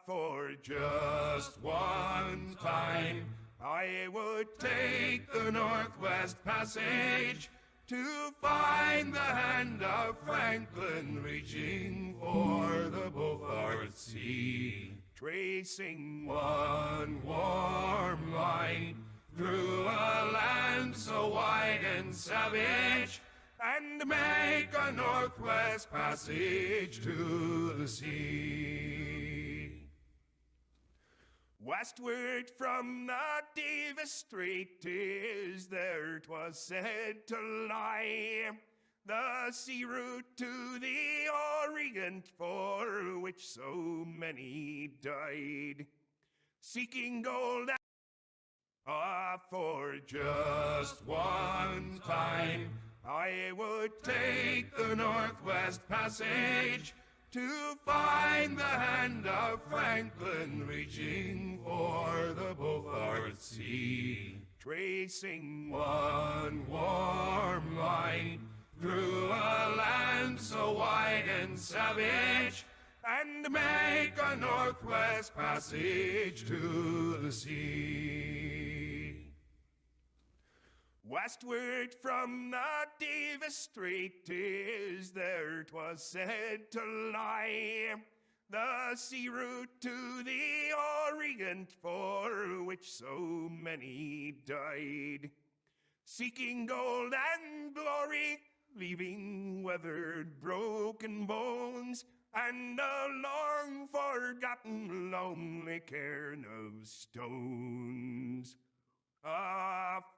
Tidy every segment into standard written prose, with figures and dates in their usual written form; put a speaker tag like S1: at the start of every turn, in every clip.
S1: For just one time, I would take the Northwest Passage to find the hand of Franklin reaching for the Beaufort Sea, tracing one warm line through a land so wide and savage, and make a Northwest Passage to the sea. Westward from the Davis Strait 'tis there 'twas said to lie, the sea route to the Orient for which so many died, seeking gold for just one time, I would take the Northwest Passage to find the hand of Franklin reaching for the Beaufort Sea, tracing one warm line through a land so wide and savage, and make a Northwest Passage to the sea. Westward from the Davis Strait 'tis there 'twas said to lie, the sea route to the Orient for which so many died, seeking gold and glory, leaving weathered broken bones, and a long-forgotten lonely cairn of stones.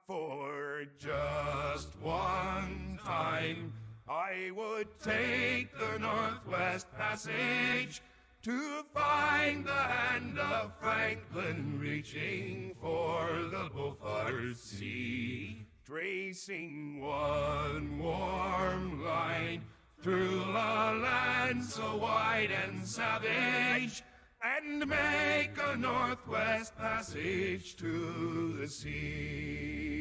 S1: For just one time, I would take the Northwest Passage to find the hand of Franklin reaching for the Beaufort Sea, tracing one warm line through a land so wide and savage, and make a Northwest Passage to the sea.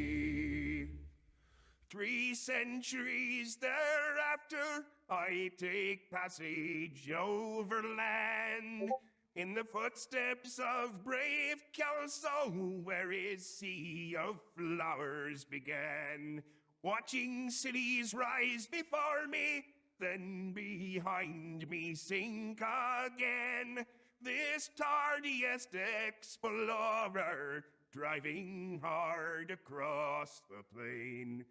S1: 3 centuries thereafter, I take passage overland, in the footsteps of brave Kelso, where his sea of flowers began, watching cities rise before me, then behind me sink again. This tardiest explorer, driving hard across the plain.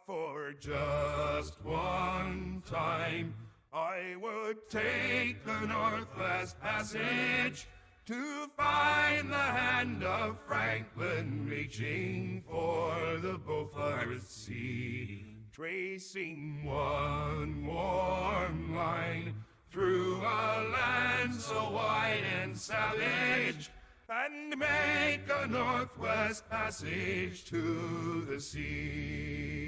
S1: For just one time, I would take the Northwest Passage to find the hand of Franklin reaching for the Beaufort Sea, tracing one warm line through a land so wide and savage, and make a Northwest Passage to the sea.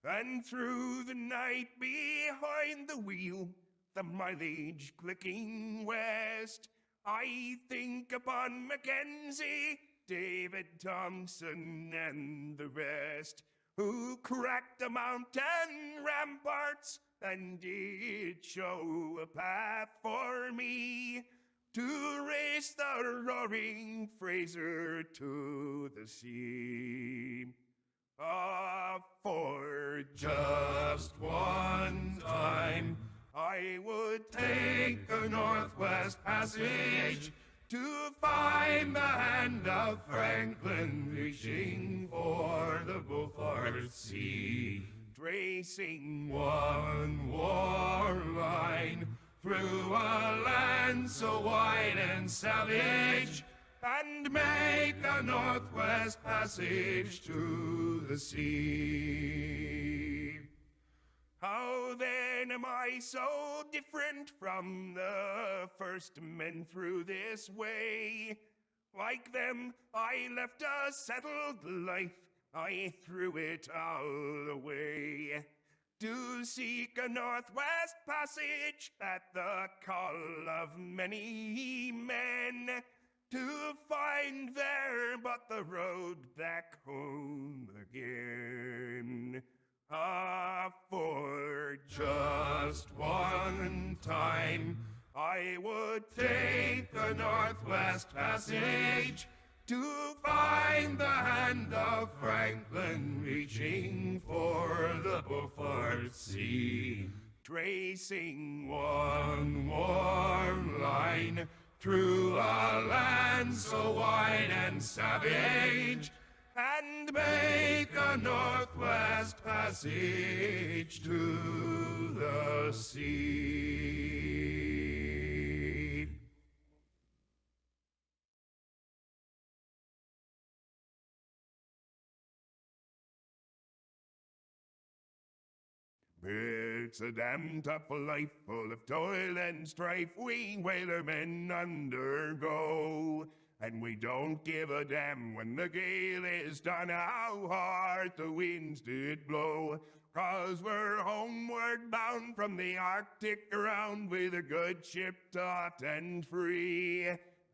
S1: And through the night behind the wheel, the mileage clicking west, I think upon Mackenzie, David Thompson, and the rest, who cracked the mountain ramparts and did show a path for me to race the roaring Fraser to the sea. For just one time, I would take the Northwest Passage to find the hand of Franklin reaching for the Beaufort Sea, tracing one warm line through a land so wide and savage, and make a Northwest Passage to the sea. How then am I so different from the first men through this way? Like them, I left a settled life, I threw it all away, to seek a Northwest Passage at the call of many men, to find there but the road back home again. For just one time, I I would take the Northwest Passage to find the hand of Franklin reaching for the Beaufort Sea, tracing one warm line through a land so wide and savage, and make a Northwest Passage to the sea. It's a damn tough life full of toil and strife we whalermen undergo. And we don't give a damn when the gale is done how hard the winds did blow. 'Cause we're homeward bound from the Arctic around with a good ship taut and free.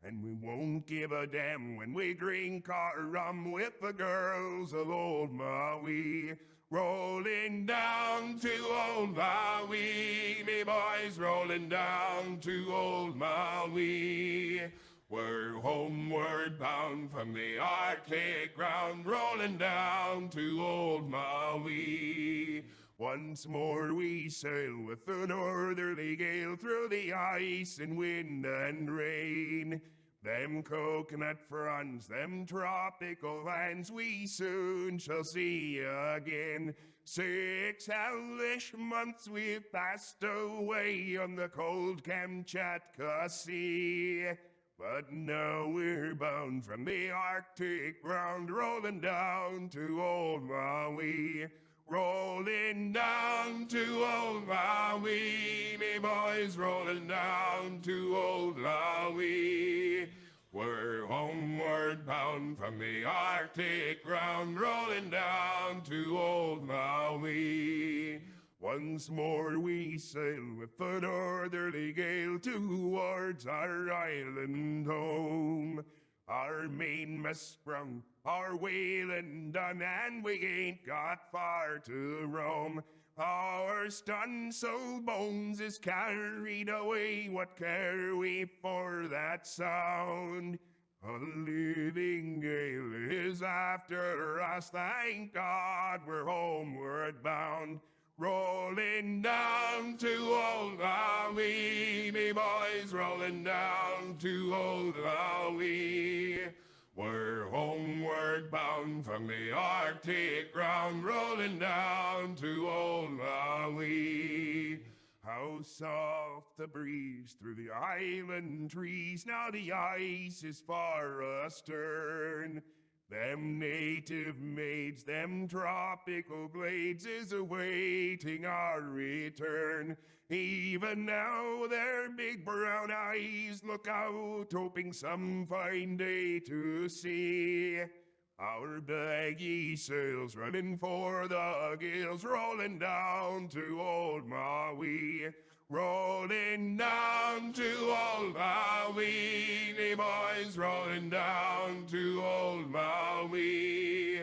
S1: And we won't give a damn when we drink our rum with the girls of old Maui. Rolling down to old Maui, me boys, rolling down to old Maui. We're homeward bound from the Arctic ground, rolling down to old Maui. Once more we sail with the northerly gale through the ice and wind and rain. Them coconut fronds, them tropical lands we soon shall see again. 6 hellish months we've passed away on the cold Kamchatka Sea. But now we're bound from the Arctic ground, rolling down to old Maui. Rolling down to old Maui, me boys, rolling down to old Maui. We're homeward bound from the Arctic ground, rolling down to old Maui. Once more we sail with the northerly gale towards our island home. Our mainmast sprung, our whaling done, and we ain't got far to roam. Our stunned so bones is carried away, what care we for that sound? A living gale is after us, thank God we're homeward bound. Rolling down to old Maui, me boys, rolling down to old Maui. We're homeward bound from the Arctic ground, rolling down to old Maui. How soft the breeze through the island trees, now the ice is far astern. Them native maids, them tropical glades is awaiting our return. Even now their big brown eyes look out, hoping some fine day to see. Our baggy sails running for the gales, rolling down to old Maui. Rolling down to old Maui, me boys, rolling down to old Maui.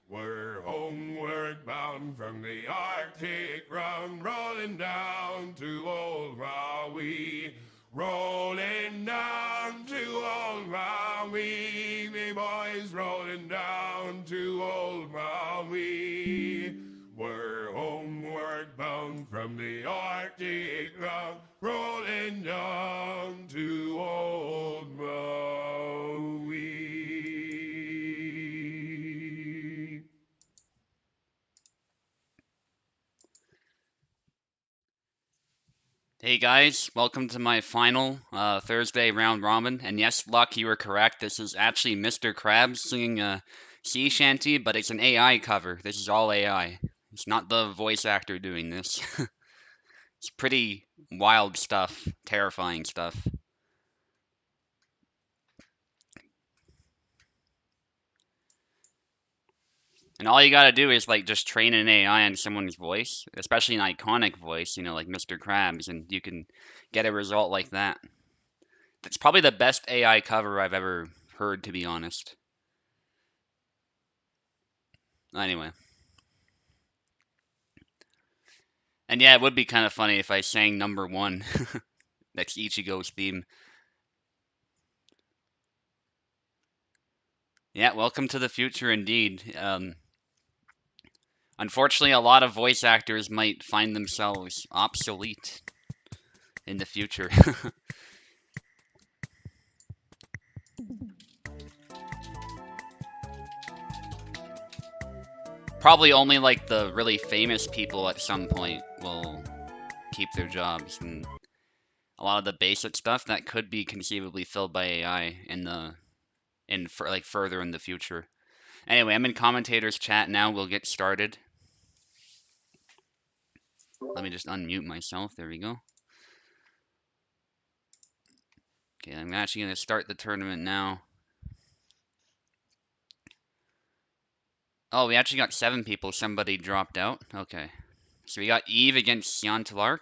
S1: We're homeward bound from the Arctic ground, rolling down to old Maui. Rolling down to old Maui, me boys, rolling down to old Maui. We're homeward bound from the Arctic ground, rolling down to old Maui.
S2: Hey guys, welcome to my final Thursday round robin. And yes, Luck, you were correct. This is actually Mr. Krabs singing a sea shanty, but it's an AI cover. This is all AI. It's not the voice actor doing this. It's pretty wild stuff, terrifying stuff. And all you gotta do is like just train an AI on someone's voice, especially an iconic voice, like Mr. Krabs, and you can get a result like that. That's probably the best AI cover I've ever heard, to be honest. Anyway. And yeah, it would be kind of funny if I sang number one. That's Ichigo's theme. Yeah, welcome to the future indeed. Unfortunately, a lot of voice actors might find themselves obsolete in the future. Probably only like the really famous people at some point will keep their jobs, and a lot of the basic stuff that could be conceivably filled by AI for like further in the future. Anyway, I'm in commentators chat now. We'll get started. Let me just unmute myself. There we go. Okay, I'm actually going to start the tournament now. Oh, we actually got 7 people. Somebody dropped out. Okay. So we got Eve against Sion Talark.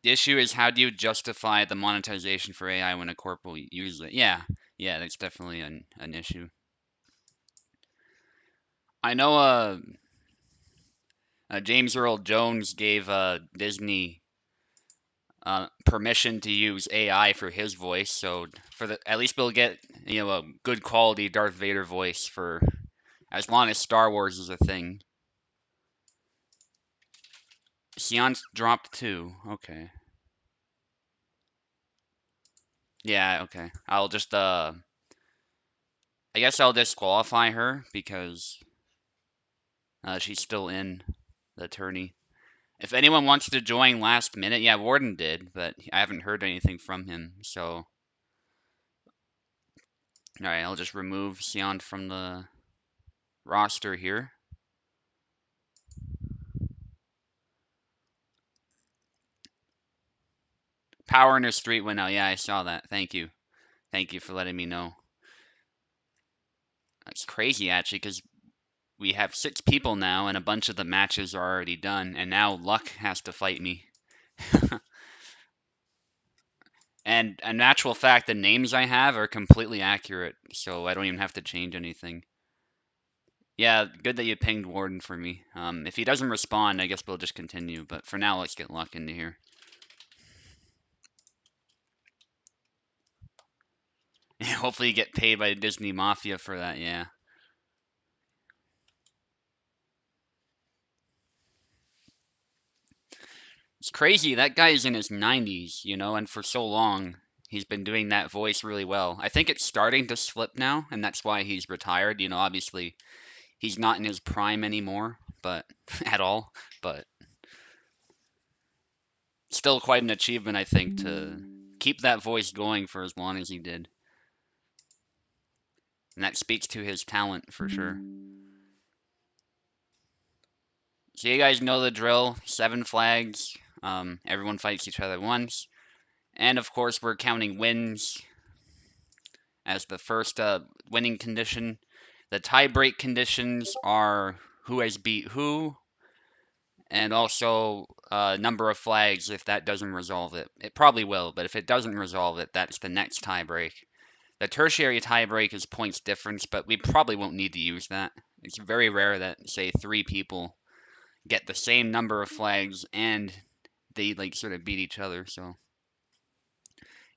S2: The issue is, how do you justify the monetization for AI when a corp will use it? Yeah, that's definitely an issue. I know James Earl Jones gave Disney permission to use AI for his voice, so at least we'll get a good quality Darth Vader voice for as long as Star Wars is a thing. Sion's dropped too. Okay. Yeah. Okay. I'll just I guess I'll disqualify her because she's still in the tourney. If anyone wants to join last minute, yeah, Warden did, but I haven't heard anything from him. So, all right, I'll just remove Sion from the roster here. Power in her street window. Yeah, I saw that. Thank you. Thank you for letting me know. It's crazy, actually, because we have 6 people now, and a bunch of the matches are already done, and now Luck has to fight me. And in actual fact, the names I have are completely accurate, so I don't even have to change anything. Yeah, good that you pinged Warden for me. If he doesn't respond, I guess we'll just continue, but for now, let's get Luck into here. Hopefully you get paid by Disney Mafia for that, yeah. It's crazy, that guy is in his 90s, and for so long, he's been doing that voice really well. I think it's starting to slip now, and that's why he's retired. Obviously, he's not in his prime anymore, but at all, but still quite an achievement, I think, to keep that voice going for as long as he did. And that speaks to his talent for sure. So you guys know the drill. 7 flags. Everyone fights each other once. And of course, we're counting wins as the first winning condition. The tie-break conditions are who has beat who, and also number of flags if that doesn't resolve it. It probably will, but if it doesn't resolve it, that's the next tie-break. The tertiary tie-break is points difference, but we probably won't need to use that. It's very rare that, say, 3 people get the same number of flags and they like sort of beat each other. So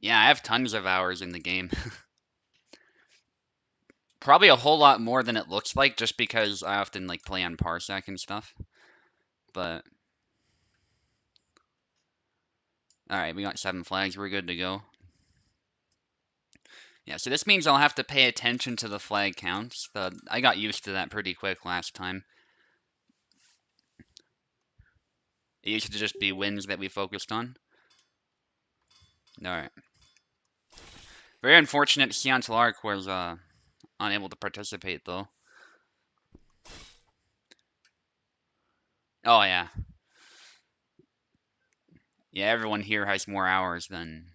S2: yeah, I have tons of hours in the game. Probably a whole lot more than it looks like, just because I often like play on Parsec and stuff. But all right, we got 7 flags. We're good to go. Yeah, so this means I'll have to pay attention to the flag counts. I got used to that pretty quick last time. It used to just be wins that we focused on. Alright. Very unfortunate Sion Talark was unable to participate, though. Oh, yeah. Yeah, everyone here has more hours than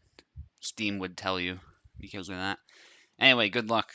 S2: Steam would tell you because of that. Anyway, good luck.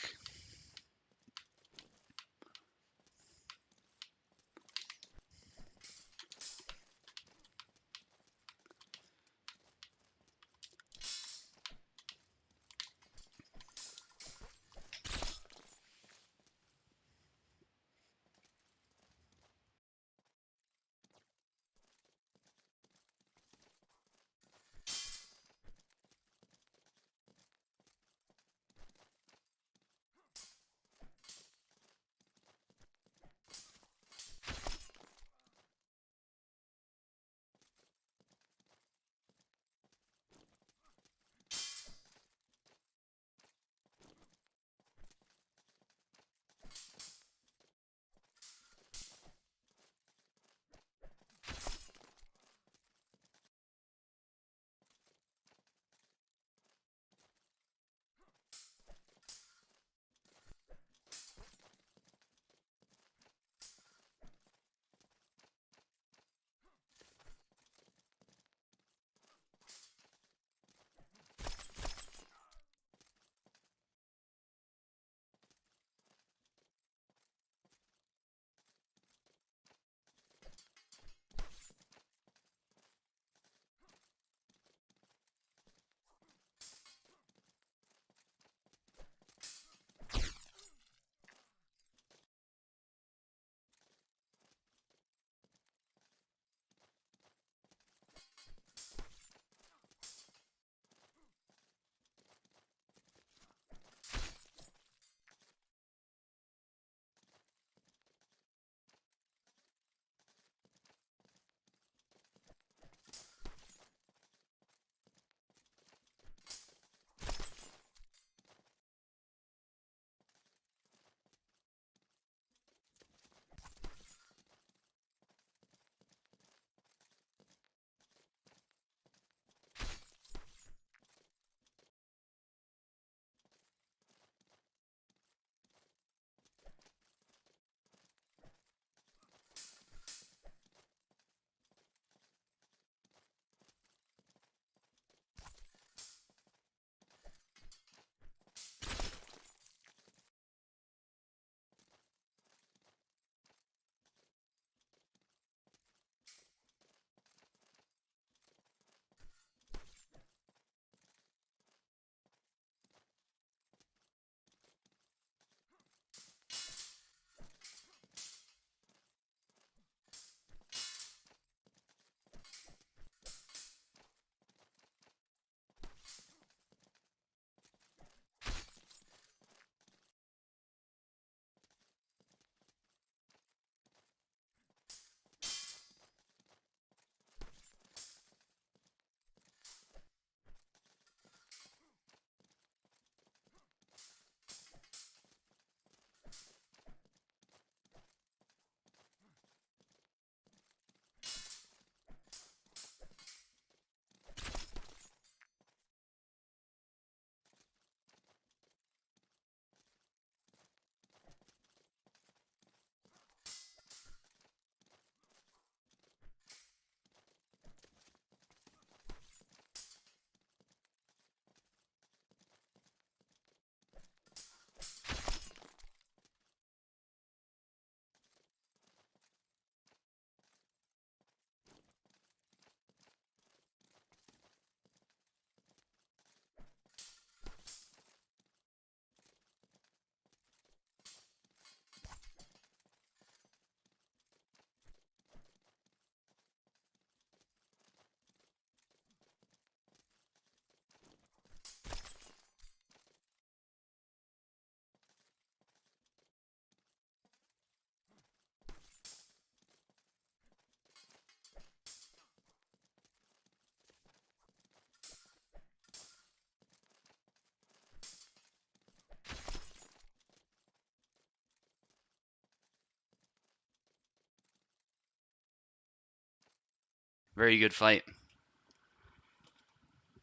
S2: Very good fight.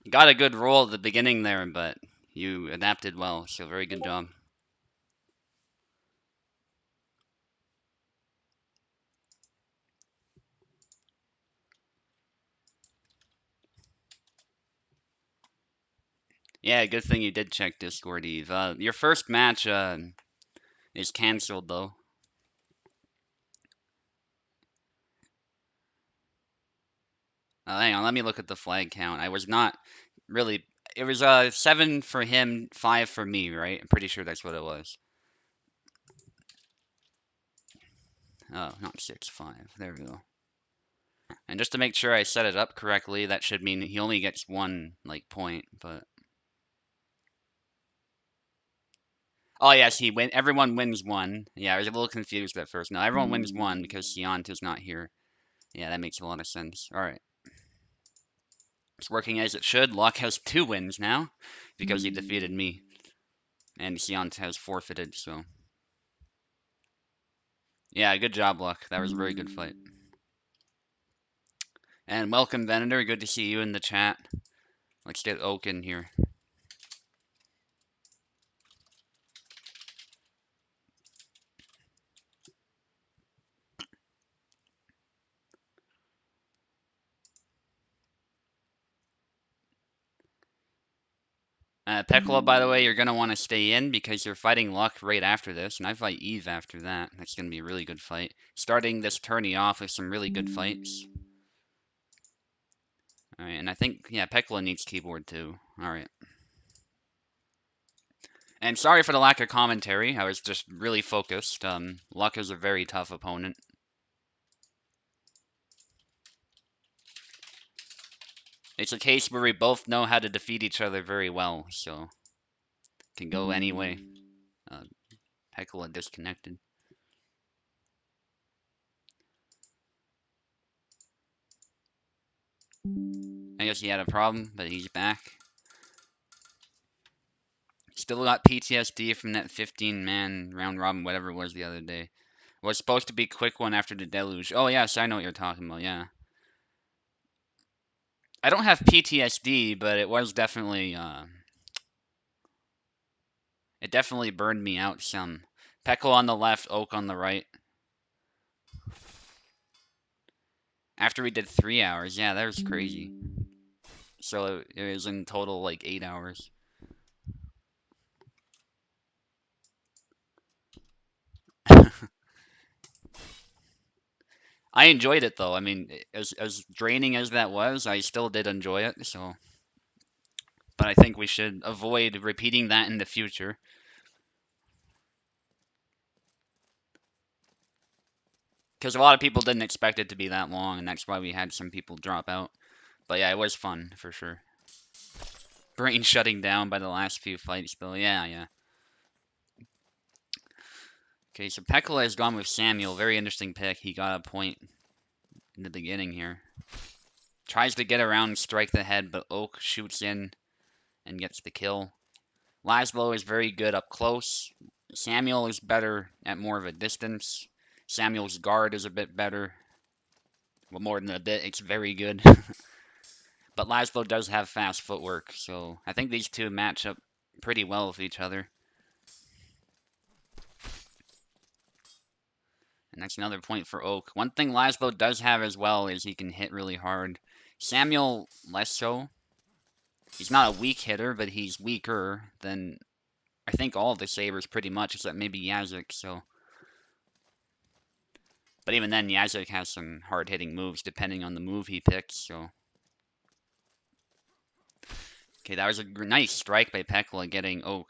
S2: You got a good roll at the beginning there, but you adapted well, so very good job. Yeah, good thing you did check Discord, Eve. Your first match is canceled though. Hang on, let me look at the flag count. I was not really. It was 7 for him, 5 for me, right? I'm pretty sure that's what it was. Oh, not 6, 5. There we go. And just to make sure I set it up correctly, that should mean he only gets one like point. But oh yes, he win. Everyone wins one. Yeah, I was a little confused at first. No, everyone wins one because Siant is not here. Yeah, that makes a lot of sense. All right. It's working as it should. Locke has 2 wins now because he defeated me. And Siant has forfeited, so. Yeah, good job, Locke. That was a very good fight. And welcome, Venator. Good to see you in the chat. Let's get Oak in here. Pekla, by the way, you're going to want to stay in because you're fighting Luck right after this, and I fight Eve after that. That's going to be a really good fight. Starting this tourney off with some really good fights. Alright, and I think, yeah, Pekla needs keyboard too. Alright. And sorry for the lack of commentary. I was just really focused. Luck is a very tough opponent. It's a case where we both know how to defeat each other very well, so can go anyway. Pekla disconnected. I guess he had a problem, but he's back. Still got PTSD from that 15-man round robin, whatever it was the other day. It was supposed to be a quick one after the deluge. Oh yes, I know what you're talking about, yeah. I don't have PTSD, but it was definitely, it definitely burned me out some. Pekko on the left, Oak on the right. After we did 3 hours, yeah, that was crazy. So it was in total like 8 hours. I enjoyed it though. I mean, as draining as that was, I still did enjoy it. So, but I think we should avoid repeating that in the future. Because a lot of people didn't expect it to be that long, and that's why we had some people drop out. But yeah, it was fun for sure. Brain shutting down by the last few fights, though. Yeah, yeah. Okay, so Pekla has gone with Samuel. Very interesting pick. He got a point in the beginning here. Tries to get around and strike the head, but Oak shoots in and gets the kill. Laszlo is very good up close. Samuel is better at more of a distance. Samuel's guard is a bit better. Well, more than a bit, it's very good. But Laszlo does have fast footwork, so I think these two match up pretty well with each other. And that's another point for Oak. One thing Laszlo does have as well is he can hit really hard. Samuel, less so. He's not a weak hitter, but he's weaker than, I think, all of the Sabres pretty much, except maybe Yazik, so. But even then, Yazik has some hard-hitting moves depending on the move he picks, so. Okay, that was a nice strike by Pekla getting Oak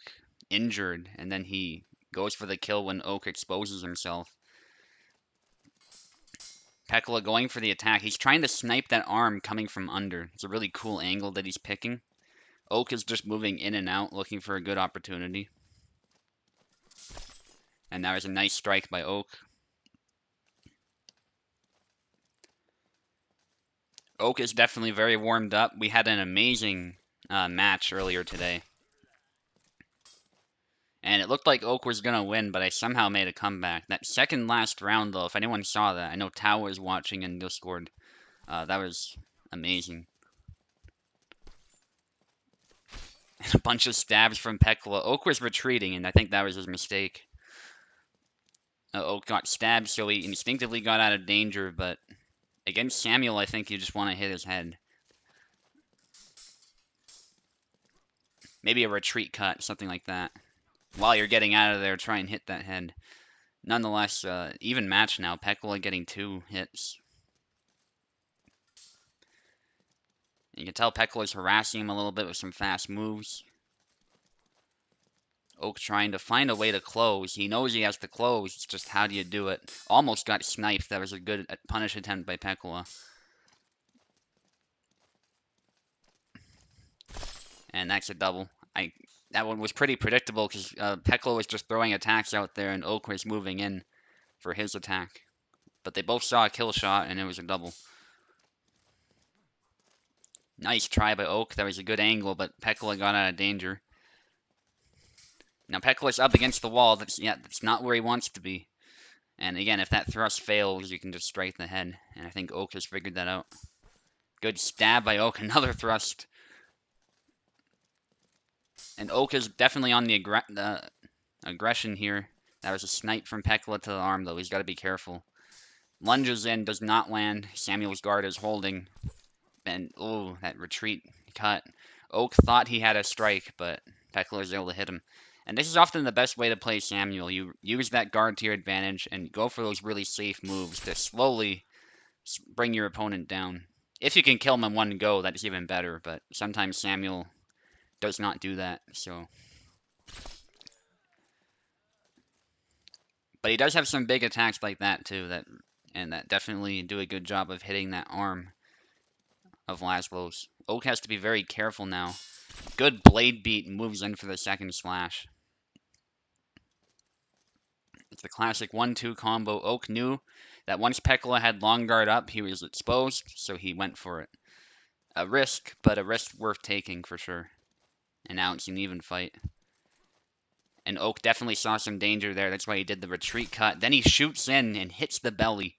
S2: injured, and then he goes for the kill when Oak exposes himself. Pekla going for the attack. He's trying to snipe that arm coming from under. It's a really cool angle that he's picking. Oak is just moving in and out, looking for a good opportunity. And that was a nice strike by Oak. Oak is definitely very warmed up. We had an amazing match earlier today. And it looked like Oak was going to win, but I somehow made a comeback. That second last round, though, if anyone saw that, I know Tao was watching in Discord. That was amazing. And a bunch of stabs from Pekla. Oak was retreating, and I think that was his mistake. Oak got stabbed, so he instinctively got out of danger, but against Samuel, I think you just want to hit his head. Maybe a retreat cut, something like that. While you're getting out of there, try and hit that head. Nonetheless, even match now. Pekla getting 2 hits. You can tell Pekla's harassing him a little bit with some fast moves. Oak trying to find a way to close. He knows he has to close. It's just how do you do it? Almost got sniped. That was a good punish attempt by Pekla. And that's a double. That one was pretty predictable because Pekla was just throwing attacks out there and Oak was moving in for his attack. But they both saw a kill shot and it was a double. Nice try by Oak. That was a good angle, but Pekla got out of danger. Now Pekla's up against the wall. That's not where he wants to be. And again, if that thrust fails, you can just strike the head. And I think Oak has figured that out. Good stab by Oak. Another thrust. And Oak is definitely on the aggression here. That was a snipe from Pekla to the arm, though. He's got to be careful. Lunges in, does not land. Samuel's guard is holding. And, oh, that retreat cut. Oak thought he had a strike, but Pekla was able to hit him. And this is often the best way to play Samuel. You use that guard to your advantage and go for those really safe moves to slowly bring your opponent down. If you can kill him in one go, that's even better, but sometimes Samuel does not do that, so. But he does have some big attacks like that, too, that definitely do a good job of hitting that arm of Laszlo's. Oak has to be very careful now. Good blade beat, moves in for the second slash. It's the classic 1-2 combo. Oak knew that once Pekla had long guard up, he was exposed, so he went for it. A risk, but a risk worth taking for sure. And now it's an even fight. And Oak definitely saw some danger there. That's why he did the retreat cut. Then he shoots in and hits the belly.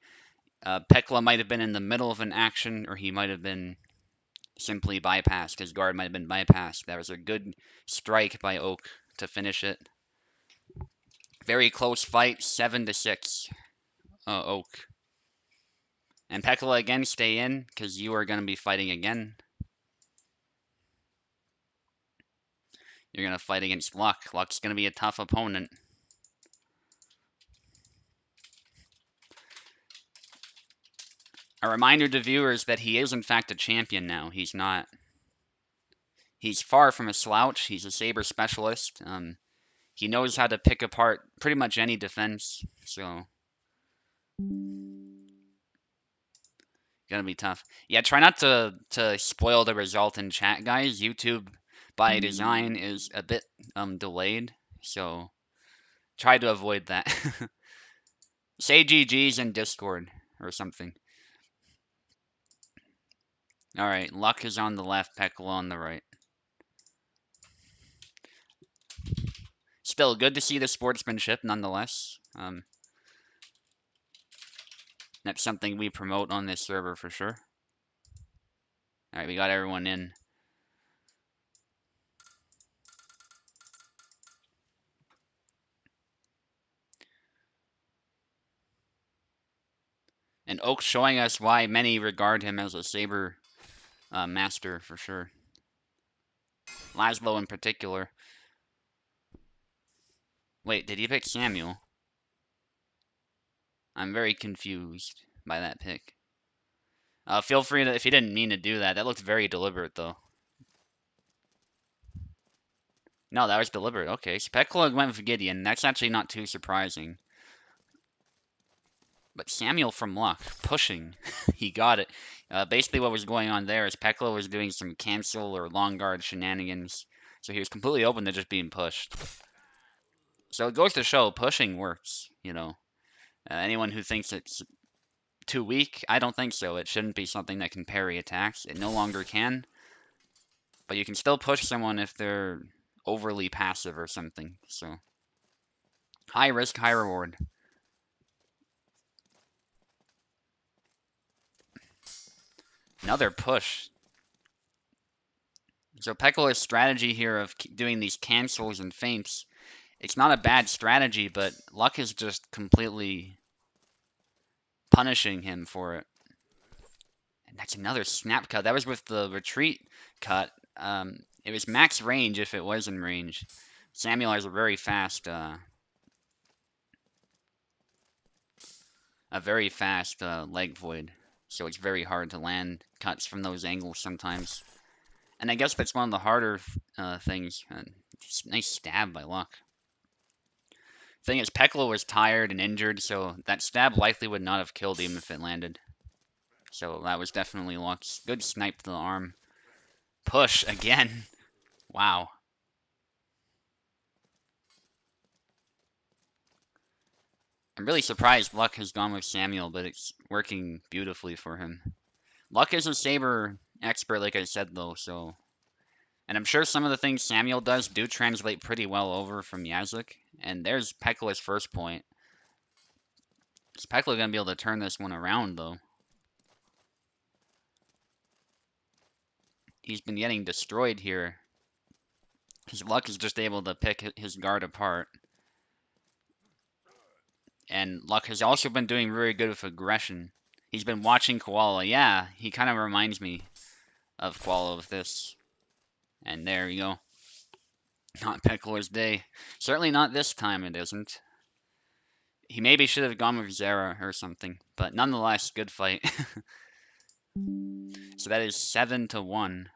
S2: Pekla might have been in the middle of an action, or he might have been simply bypassed. His guard might have been bypassed. That was a good strike by Oak to finish it. Very close fight, 7-6. Oak. And Pekla again, stay in, because you are going to be fighting again. You're going to fight against Luck. Luck's going to be a tough opponent. A reminder to viewers that he is in fact a champion now. He's not. He's far from a slouch. He's a saber specialist. He knows how to pick apart pretty much any defense. So gonna be tough. Yeah, try not to spoil the result in chat, guys. YouTube by design is a bit delayed, so try to avoid that. Say GG's in Discord or something. Alright, Luck is on the left, Pekla on the right. Still good to see the sportsmanship nonetheless. That's something we promote on this server for sure. Alright, we got everyone in. And Oak showing us why many regard him as a saber master for sure. Laszlo in particular. Wait, did he pick Samuel? I'm very confused by that pick. Feel free to, if you didn't mean to do that. That looked very deliberate, though. No, that was deliberate. Okay, so Pekla went with Gideon. That's actually not too surprising. But Samuel from Luck, pushing. He got it. Basically what was going on there is Pekla was doing some cancel or long guard shenanigans. So he was completely open to just being pushed. So it goes to show pushing works, you know. Anyone who thinks it's too weak, I don't think so. It shouldn't be something that can parry attacks. It no longer can. But you can still push someone if they're overly passive or something. So high risk, high reward. Another push. So Pekka's strategy here of doing these cancels and feints, it's not a bad strategy, but Luck is just completely punishing him for it. And that's another snap cut. That was with the retreat cut. It was max range if it was in range. Samuel has a very fast leg void, so it's very hard to land cuts from those angles sometimes. And I guess that's one of the harder things. Nice stab by Luck. Thing is, Peklo was tired and injured, so that stab likely would not have killed him if it landed. So that was definitely Luck's good snipe to the arm. Push again. Wow. I'm really surprised Luck has gone with Samuel, but it's working beautifully for him. Luck is a saber expert, like I said, though, so... And I'm sure some of the things Samuel does do translate pretty well over from Yazuk. And there's Pekla's first point. Is Pekla going to be able to turn this one around, though? He's been getting destroyed here. His Luck is just able to pick his guard apart. And Luck has also been doing very good with aggression. He's been watching Koala. Yeah, he kind of reminds me of Koala with this. And there you go. Not Peckler's day. Certainly not this time it isn't. He maybe should have gone with Zera or something. But nonetheless, good fight. So that is 7-1.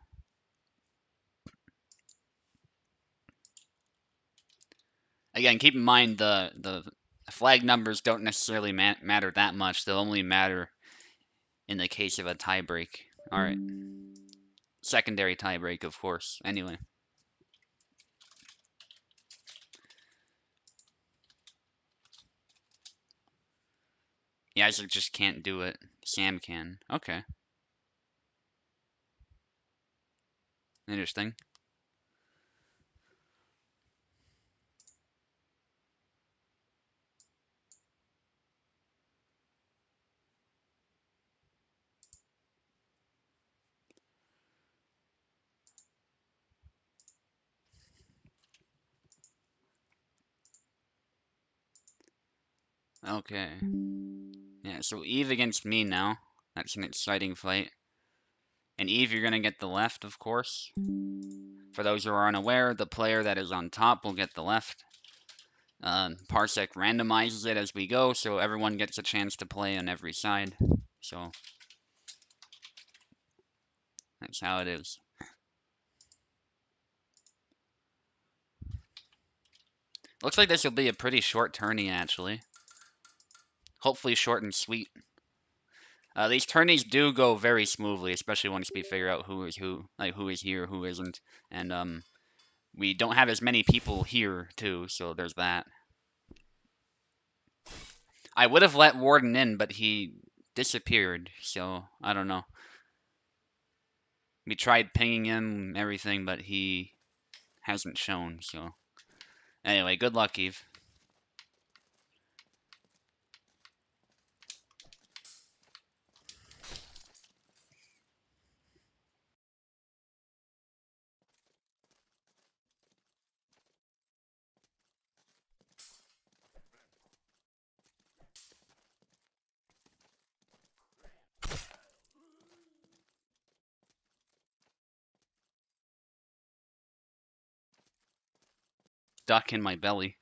S2: Again, keep in mind the flag numbers don't necessarily matter that much. They'll only matter in the case of a tiebreak. Alright. Secondary tiebreak, of course. Anyway. Yeah, Isaac just can't do it. Sam can. Okay. Interesting. Okay. Yeah, so Eve against me now. That's an exciting fight. And Eve, you're going to get the left, of course. For those who are unaware, the player that is on top will get the left. Parsec randomizes it as we go, so everyone gets a chance to play on every side. So that's how it is. Looks like this will be a pretty short tourney, actually. Hopefully short and sweet. These tourneys do go very smoothly, especially once we figure out who is who, like who is here, who isn't, and we don't have as many people here too, so there's that. I would have let Warden in, but he disappeared, so I don't know. We tried pinging him and everything, but he hasn't shown, so anyway, good luck, Eve. Duck in my belly.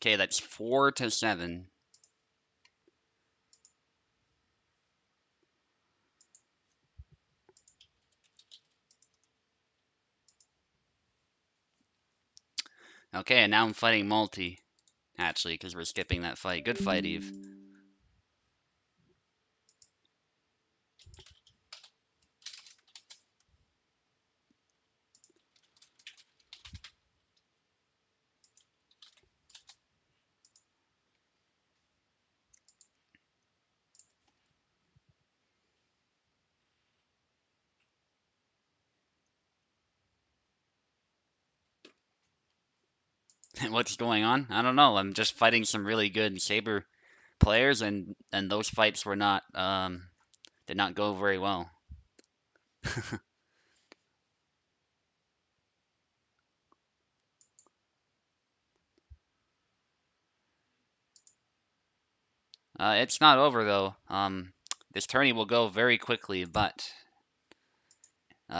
S2: Okay, that's 4-7. Okay, and now I'm fighting multi, actually, because we're skipping that fight. Good fight, Eve. What's going on? I don't know. I'm just fighting some really good Saber players, and those fights were not did not go very well. It's not over though. This tourney will go very quickly, but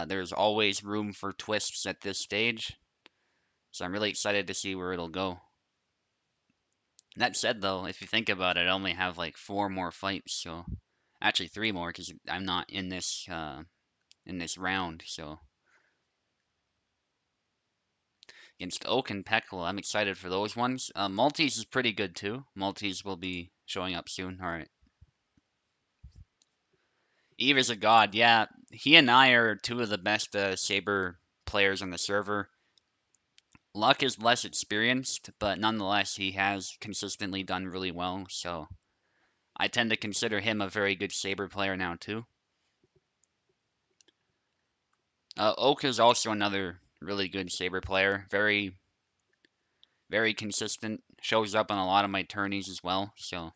S2: there's always room for twists at this stage, so I'm really excited to see where it'll go. That said, though, if you think about it, I only have like 4 more fights, so actually 3 more because I'm not in this round. So against Oak and Pekla, I'm excited for those ones. Maltese is pretty good too. Maltese will be showing up soon. All right. Eve is a god. Yeah, he and I are 2 of the best Saber players on the server. Luck is less experienced, but nonetheless, he has consistently done really well. So I tend to consider him a very good Saber player now too. Oak is also another really good Saber player. Very, very consistent. Shows up on a lot of my tourneys as well. So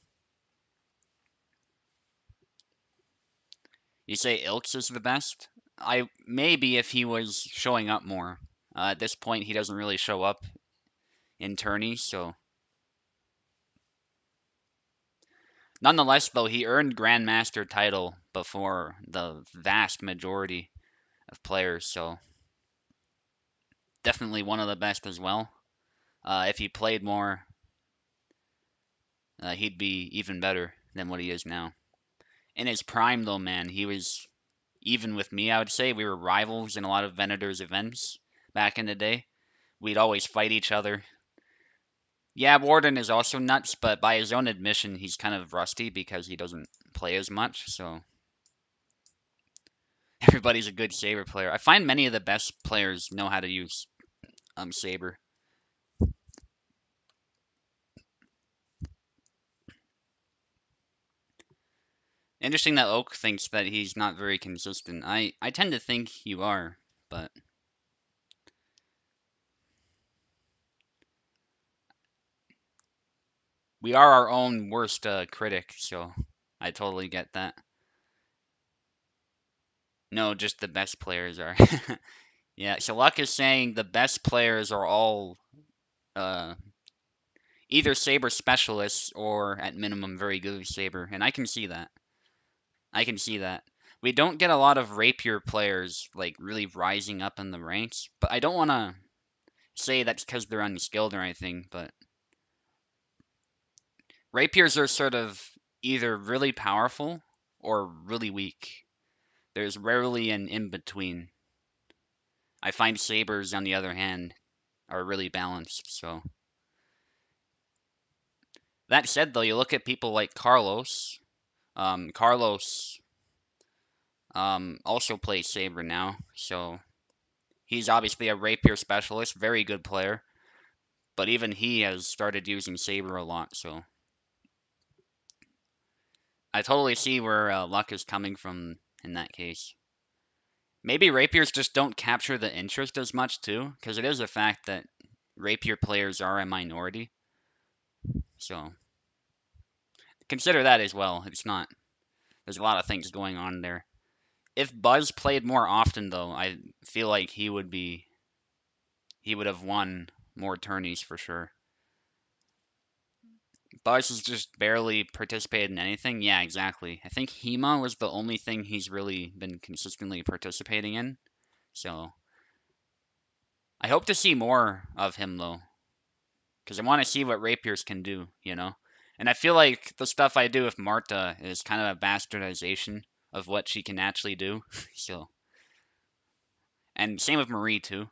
S2: you say Ilks is the best? I maybe if he was showing up more. At this point, he doesn't really show up in tourneys. So nonetheless, though, he earned Grandmaster title before the vast majority of players. So definitely one of the best as well. If he played more, he'd be even better than what he is now. In his prime, though, man, he was even with me. I would say we were rivals in a lot of Venator's events back in the day. We'd always fight each other. Yeah, Warden is also nuts, but by his own admission, he's kind of rusty because he doesn't play as much. So everybody's a good Saber player. I find many of the best players know how to use Saber. Interesting that Oak thinks that he's not very consistent. I tend to think you are, but we are our own worst critic, so I totally get that. No, just the best players are. Yeah, so Luck is saying the best players are all uh, either Saber specialists or at minimum very good with Saber, and I can see that. I can see that. We don't get a lot of Rapier players like really rising up in the ranks, but I don't want to say that's because they're unskilled or anything, but Rapiers are sort of either really powerful or really weak. There's rarely an in between. I find Sabers, on the other hand, are really balanced, so. That said, though, you look at people like Carlos. Carlos also plays Saber now, so he's obviously a rapier specialist, very good player. But even he has started using Saber a lot, so I totally see where Luck is coming from in that case. Maybe rapiers just don't capture the interest as much too, because it is a fact that rapier players are a minority. So consider that as well. It's not. There's a lot of things going on there. If Buzz played more often, though, I feel like he would have won more tourneys for sure. Buzz has just barely participated in anything. Yeah, exactly. I think HEMA was the only thing he's really been consistently participating in. So I hope to see more of him though. because I want to see what rapiers can do, you know? And I feel like the stuff I do with Marta is kind of a bastardization of what she can actually do. So, and same with Marie too.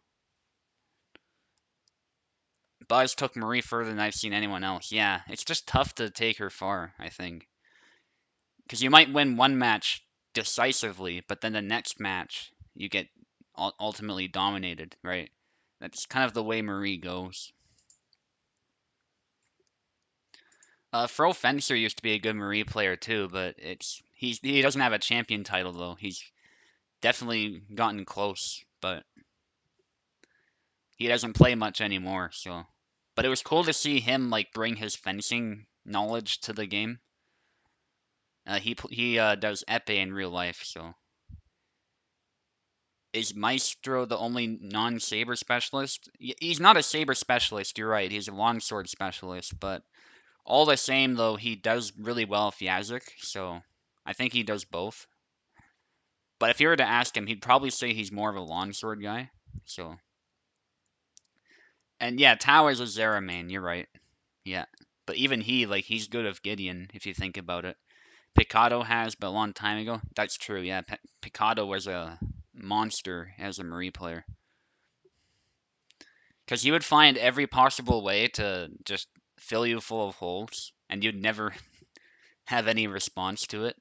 S2: Buzz took Marie further than I've seen anyone else. Yeah, it's just tough to take her far, I think. Because you might win one match decisively, but then the next match you get ultimately dominated, right? That's kind of the way Marie goes. Fro Fencer used to be a good Marie player too, but he doesn't have a champion title though. He's definitely gotten close, but he doesn't play much anymore. So, but it was cool to see him like bring his fencing knowledge to the game. He does epee in real life. So, is Maestro the only non-saber specialist? He's not a saber specialist. You're right. He's a longsword specialist, but all the same though, he does really well with Yazik. So, I think he does both. But if you were to ask him, he'd probably say he's more of a longsword guy. So, and yeah, Tao is a Zera main. You're right. Yeah, but even he, like, he's good with Gideon if you think about it. Picado has, but a long time ago. That's true. Yeah, Picado was a monster as a Marie player because he would find every possible way to just fill you full of holes, and you'd never have any response to it.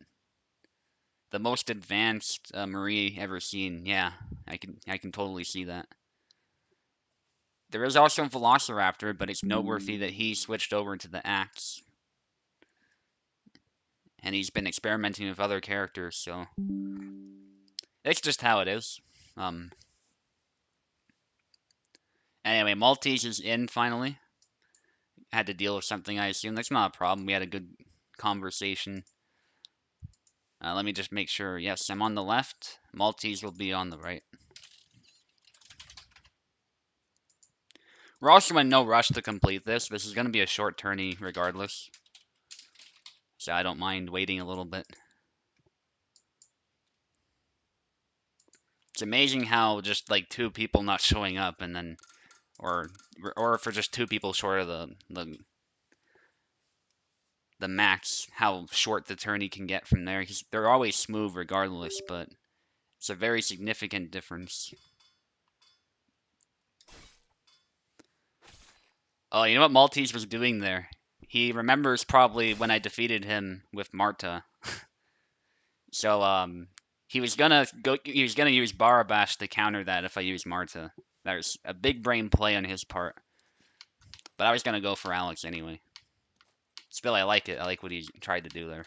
S2: The most advanced Marie ever seen. Yeah, I can totally see that. There is also Velociraptor, but it's noteworthy that he switched over to the axe, and he's been experimenting with other characters, so it's just how it is. Um, anyway, Maltese is in finally. Had to deal with something, I assume. That's not a problem. We had a good conversation. Let me just make sure. Yes, I'm on the left. Maltese will be on the right. We're also in no rush to complete this. This is going to be a short tourney regardless, so I don't mind waiting a little bit. It's amazing how just like two people not showing up and then or for just two people short of the max, how short the tourney can get from there. They're always smooth regardless, but it's a very significant difference. Oh, you know what Maltese was doing there? He remembers probably when I defeated him with Marta. So he was gonna use Barabash to counter that if I use Marta. That was a big brain play on his part. But I was gonna go for Alex anyway. Still, I like it. I like what he tried to do there.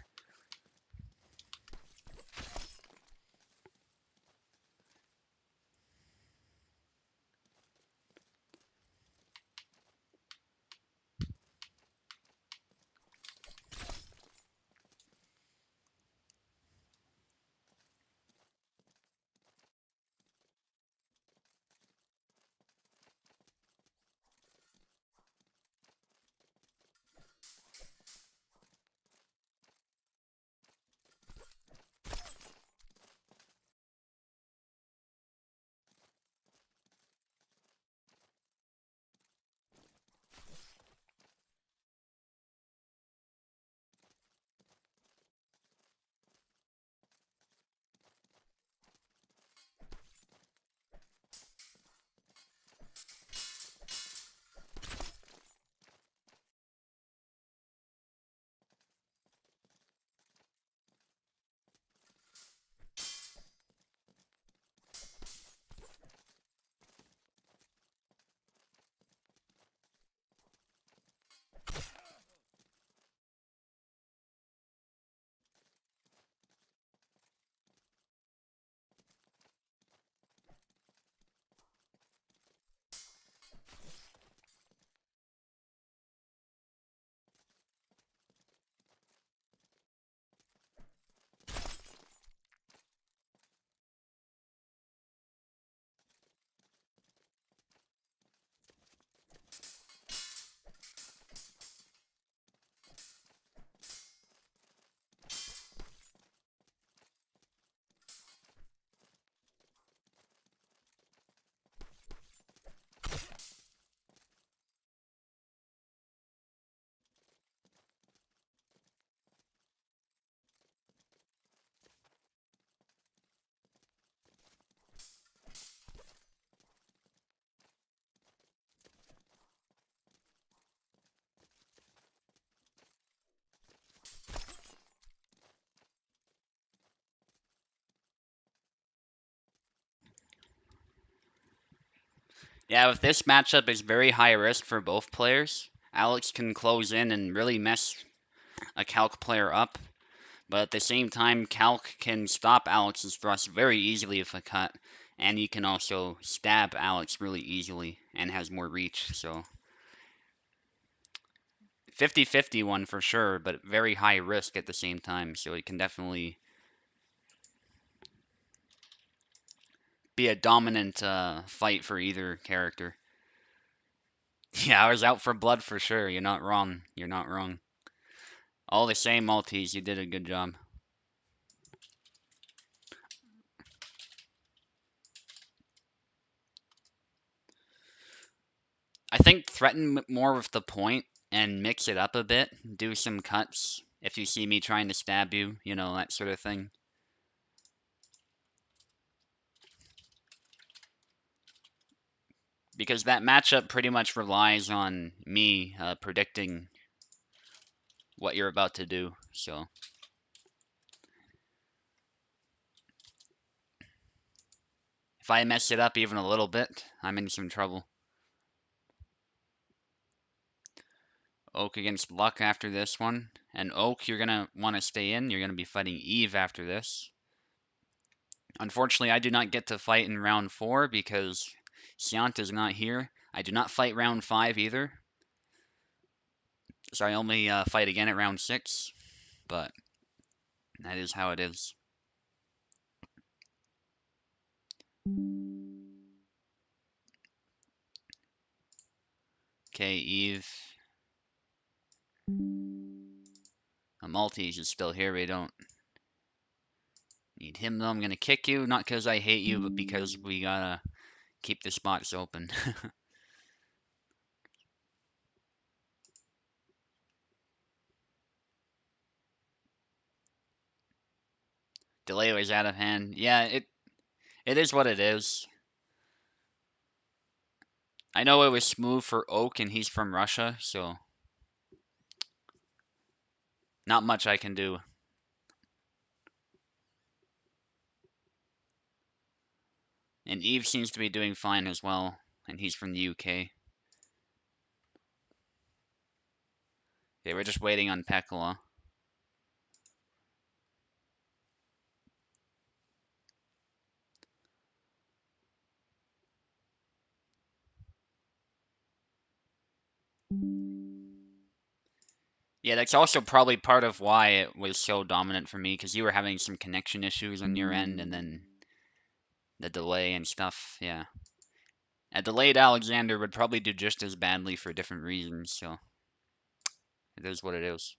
S2: Yeah, with this matchup, it's very high risk for both players. Alex can close in and really mess a Calc player up, but at the same time, Calc can stop Alex's thrust very easily with a cut, and you can also stab Alex really easily and has more reach, so 50-50 one for sure, but very high risk at the same time, so it can definitely be a dominant fight for either character. Yeah, I was out for blood for sure. You're not wrong. You're not wrong. All the same, Maltese, you did a good job. I think threaten more with the point and mix it up a bit. Do some cuts if you see me trying to stab you, you know, that sort of thing. Because that matchup pretty much relies on me predicting what you're about to do. So if I mess it up even a little bit, I'm in some trouble. Oak against Luck after this one. And Oak, you're going to want to stay in. You're going to be fighting Eve after this. Unfortunately, I do not get to fight in round 4 because Siant is not here. I do not fight round 5 either. So I only fight again at round 6. But that is how it is. Okay, Eve. A Maltese is still here. We don't need him though. I'm going to kick you. Not because I hate you, but because we got to keep the spots open. Delay was out of hand. Yeah, it is what it is. I know it was smooth for Oak and he's from Russia, so not much I can do. And Eve seems to be doing fine as well, and he's from the UK. Okay, we're just waiting on Pekala. Yeah, that's also probably part of why it was so dominant for me, because you were having some connection issues on your end, and then the delay and stuff, yeah. A delayed Alexander would probably do just as badly for different reasons, so it is what it is.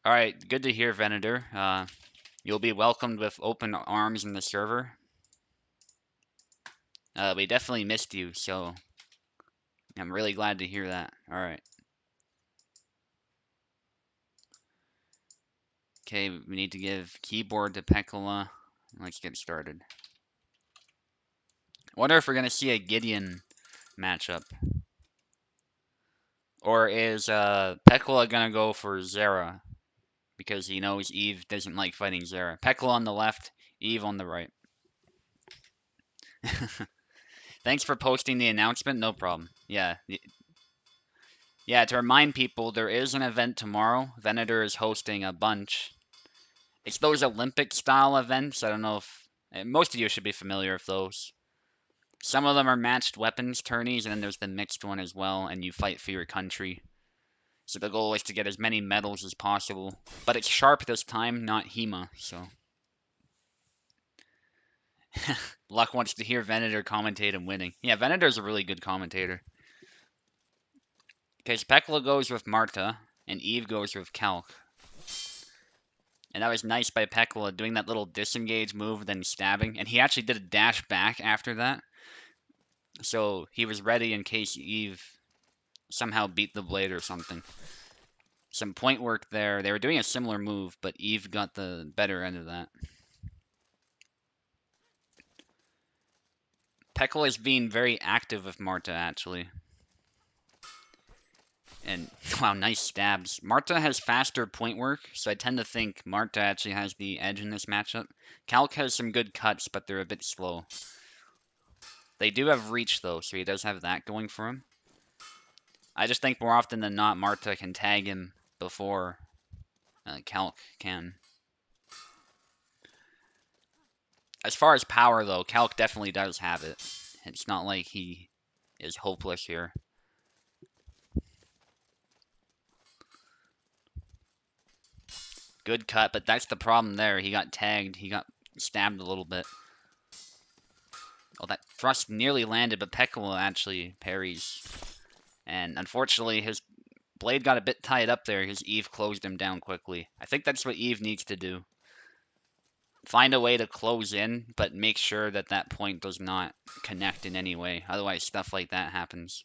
S2: Alright, good to hear, Venator. You'll be welcomed with open arms in the server. We definitely missed you, so I'm really glad to hear that. Alright. Okay, we need to give keyboard to Pekala. Let's get started. I wonder if we're going to see a Gideon matchup. Or is Pekala going to go for Zera? Because he knows Eve doesn't like fighting Zera. Pekala on the left, Eve on the right. Thanks for posting the announcement. No problem. Yeah. Yeah, to remind people, there is an event tomorrow. Venator is hosting a bunch. It's those Olympic-style events. I don't know if... Most of you should be familiar with those. Some of them are matched weapons tourneys, and then there's the mixed one as well, and you fight for your country. So the goal is to get as many medals as possible. But it's sharp this time, not HEMA, so... Luck wants to hear Venator commentate and winning. Yeah, Venator's a really good commentator. Okay, Pekla goes with Marta, and Eve goes with Calc. And that was nice by Pekla, doing that little disengage move, then stabbing. And he actually did a dash back after that. So he was ready in case Eve somehow beat the blade or something. Some point work there. They were doing a similar move, but Eve got the better end of that. Pekla is being very active with Marta, actually. And wow, nice stabs. Marta has faster point work, so I tend to think Marta actually has the edge in this matchup. Calc has some good cuts, but they're a bit slow. They do have reach, though, so he does have that going for him. I just think more often than not, Marta can tag him before Calc can. As far as power, though, Calc definitely does have it. It's not like he is hopeless here. Good cut, but that's the problem there. He got tagged. He got stabbed a little bit. Oh, that thrust nearly landed, but Pekka actually parries. And unfortunately, his blade got a bit tied up there. His Eve closed him down quickly. I think that's what Eve needs to do. Find a way to close in, but make sure that that point does not connect in any way. Otherwise, stuff like that happens.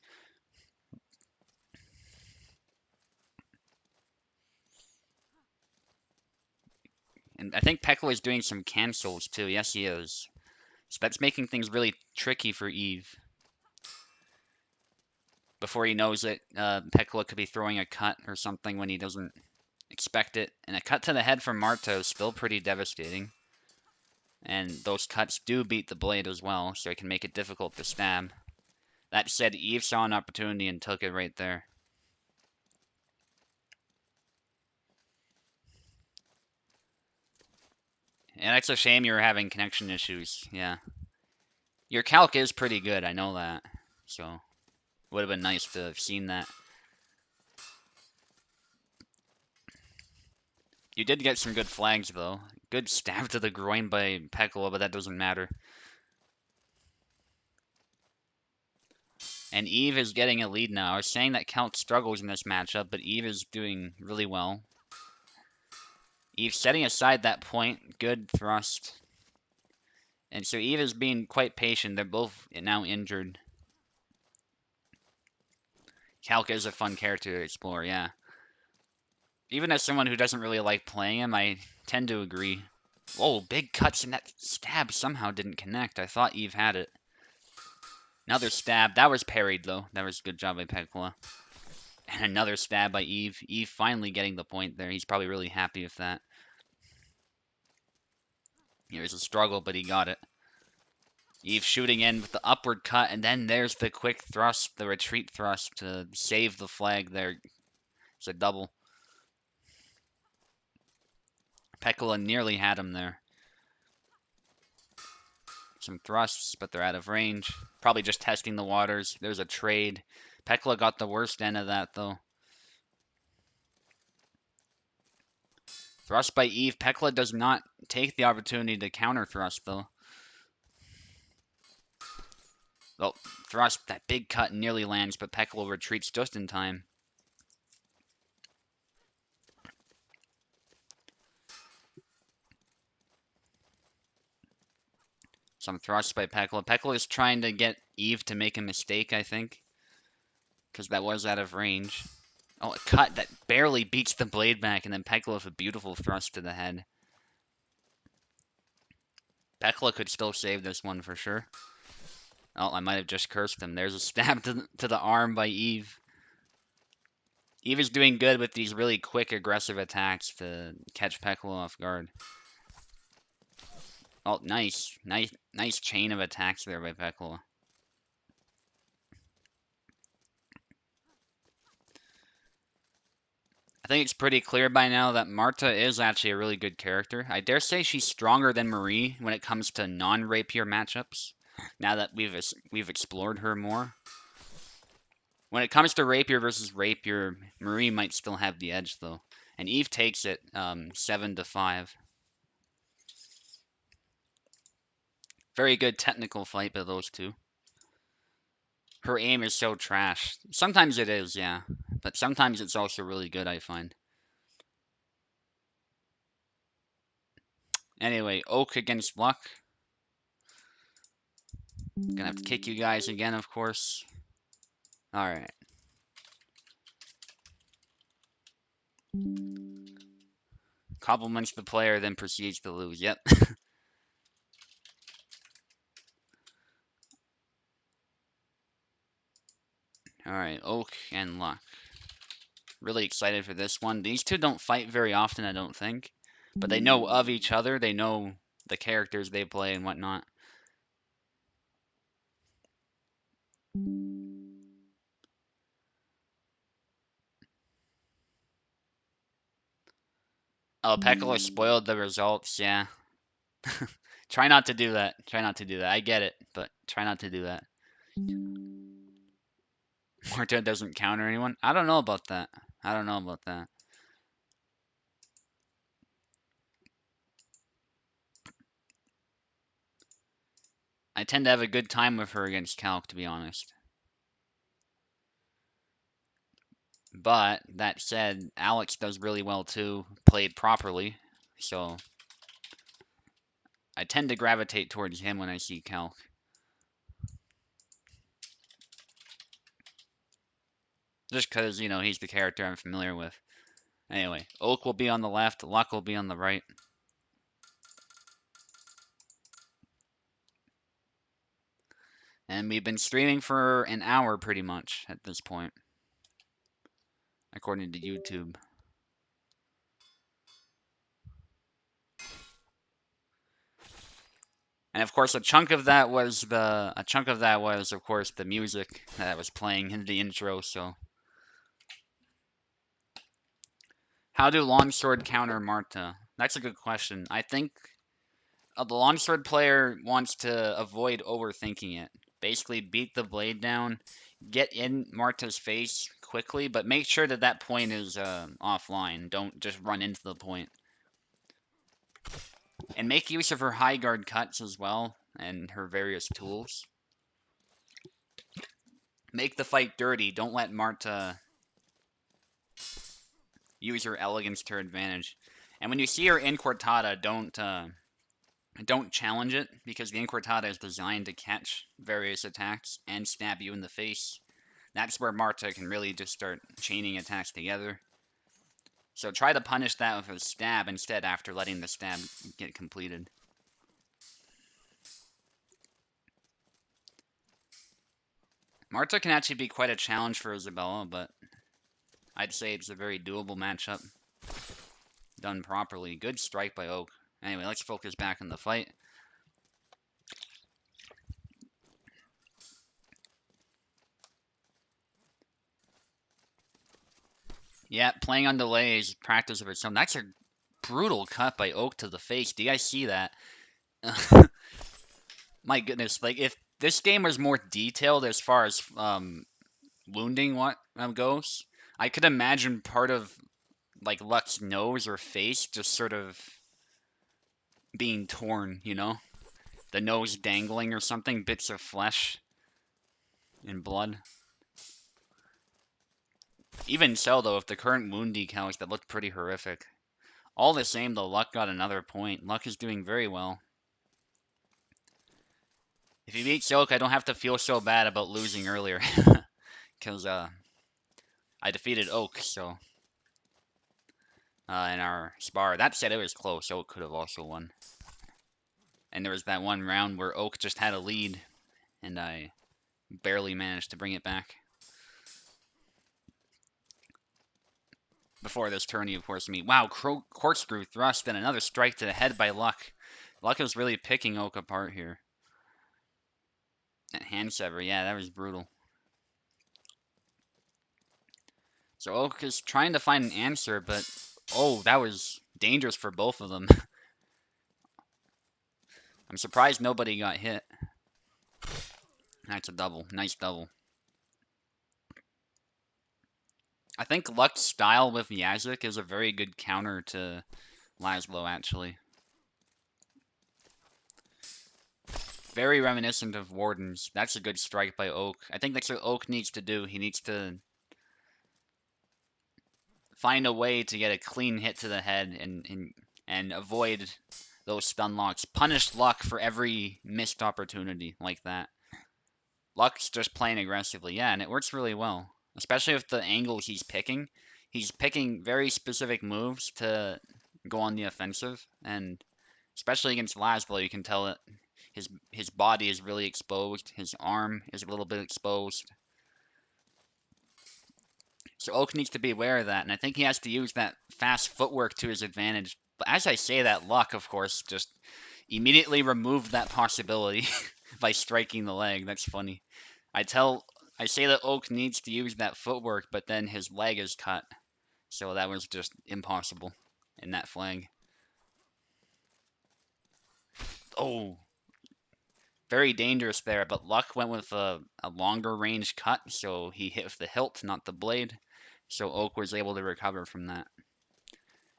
S2: And I think Pekka is doing some cancels too. Yes, he is. So that's making things really tricky for Eve. Before he knows it, Pekka could be throwing a cut or something when he doesn't expect it. And a cut to the head from Marto is still pretty devastating. And those cuts do beat the blade as well, so it can make it difficult to stab. That said, Eve saw an opportunity and took it right there. And it's a shame you're having connection issues, yeah. Your calc is pretty good, I know that. So, would have been nice to have seen that. You did get some good flags, though. Good stab to the groin by Pekka, but that doesn't matter. And Eve is getting a lead now. I was saying that Count struggles in this matchup, but Eve is doing really well. Eve setting aside that point. Good thrust. And so Eve is being quite patient. They're both now injured. Calc is a fun character to explore, yeah. Even as someone who doesn't really like playing him, I tend to agree. Whoa, big cuts, and that stab somehow didn't connect. I thought Eve had it. Another stab. That was parried, though. That was a good job by Pekla. And another stab by Eve. Eve finally getting the point there. He's probably really happy with that. It was a struggle, but he got it. Eve shooting in with the upward cut, and then there's the quick thrust, the retreat thrust to save the flag there. It's a double. Pekla nearly had him there. Some thrusts, but they're out of range. Probably just testing the waters. There's a trade. Pekla got the worst end of that, though. Thrust by Eve. Pekla does not take the opportunity to counter thrust, though. Oh, thrust, that big cut nearly lands, but Pekla retreats just in time. Some thrust by Pekla. Pekla is trying to get Eve to make a mistake, I think. Because that was out of range. Oh, a cut that barely beats the blade back, and then Pekla with a beautiful thrust to the head. Pekla could still save this one for sure. Oh, I might have just cursed him. There's a stab to the arm by Eve. Eve is doing good with these really quick, aggressive attacks to catch Pekla off guard. Oh, nice chain of attacks there by Pekla. I think it's pretty clear by now that Marta is actually a really good character. I dare say she's stronger than Marie when it comes to non-rapier matchups, now that we've explored her more. When it comes to rapier versus rapier, Marie might still have the edge, though. And Eve takes it 7-5. Very good technical fight by those two. Her aim is so trash. Sometimes it is, yeah. But sometimes it's also really good, I find. Anyway, Oak against Luck. Gonna have to kick you guys again, of course. Alright. Compliments the player, then proceeds to lose. Yep. Alright, Oak and Luck. Really excited for this one. These two don't fight very often, I don't think. But they know of each other. They know the characters they play and whatnot. Oh, Peckler spoiled the results, yeah. Try not to do that. Try not to do that. I get it, but try not to do that. Marta doesn't counter anyone? I don't know about that. I don't know about that. I tend to have a good time with her against Calc, to be honest. But, that said, Alex does really well too, played properly. So, I tend to gravitate towards him when I see Calc. Just because, you know, he's the character I'm familiar with. Anyway, Oak will be on the left, Luck will be on the right. And we've been streaming for an hour pretty much at this point, according to YouTube. And of course, a chunk of that was, of course, the music that was playing in the intro. So, how do longsword counter Marta? That's a good question. I think the longsword player wants to avoid overthinking it. Basically, beat the blade down, get in Marta's face quickly, but make sure that that point is offline. Don't just run into the point. And make use of her high guard cuts as well, and her various tools. Make the fight dirty. Don't let Marta use her elegance to her advantage. And when you see her inquartada, don't challenge it, because the inquartada is designed to catch various attacks and stab you in the face. That's where Marta can really just start chaining attacks together. So try to punish that with a stab instead after letting the stab get completed. Marta can actually be quite a challenge for Isabella, but I'd say it's a very doable matchup. Done properly. Good strike by Oak. Anyway, let's focus back on the fight. Yeah, playing on delay is practice of its own. That's a brutal cut by Oak to the face. Do you guys see that? My goodness, like if this game was more detailed as far as wounding what goes, I could imagine part of like Luck's nose or face just sort of being torn, you know? The nose dangling or something, bits of flesh and blood. Even so, though, if the current wound decals, that looked pretty horrific. All the same, though, Luck got another point. Luck is doing very well. If you beat Silk, I don't have to feel so bad about losing earlier. Because, I defeated Oak, so... in our spar. That said, it was close. Oak could have also won. And there was that one round where Oak just had a lead, and I barely managed to bring it back. Before this tourney, of course, wow, corkscrew thrust and another strike to the head by Luck. Luck is really picking Oak apart here. That hand sever, yeah, that was brutal. So Oak is trying to find an answer, but oh, that was dangerous for both of them. I'm surprised nobody got hit. That's a double, nice double. I think Luck's style with Yazik is a very good counter to Laszlo, actually. Very reminiscent of Warden's. That's a good strike by Oak. I think that's what Oak needs to do. He needs to find a way to get a clean hit to the head and avoid those stun locks. Punish Luck for every missed opportunity like that. Luck's just playing aggressively, yeah, and it works really well. Especially with the angle he's picking. He's picking very specific moves to go on the offensive, and especially against Laszlo, you can tell that his body is really exposed, his arm is a little bit exposed. So Oak needs to be aware of that, and I think he has to use that fast footwork to his advantage. But as I say that, Luck, of course, just immediately removed that possibility by striking the leg. That's funny. I say that Oak needs to use that footwork, but then his leg is cut. So that was just impossible in that flag. Oh, very dangerous there, but Luck went with a longer range cut, so he hit with the hilt, not the blade. So Oak was able to recover from that.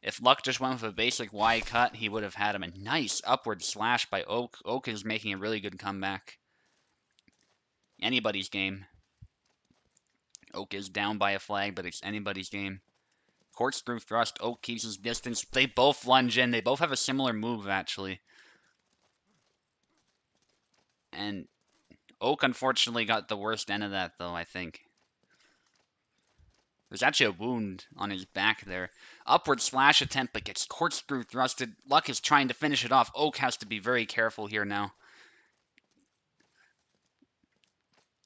S2: If Luck just went with a basic Y cut, he would have had him. A nice upward slash by Oak. Oak is making a really good comeback. Anybody's game. Oak is down by a flag, but it's anybody's game. Corkscrew thrust. Oak keeps his distance. They both lunge in. They both have a similar move, actually. And Oak, unfortunately, got the worst end of that, though, I think. There's actually a wound on his back there. Upward slash attempt, but gets corkscrew thrusted. Luck is trying to finish it off. Oak has to be very careful here now.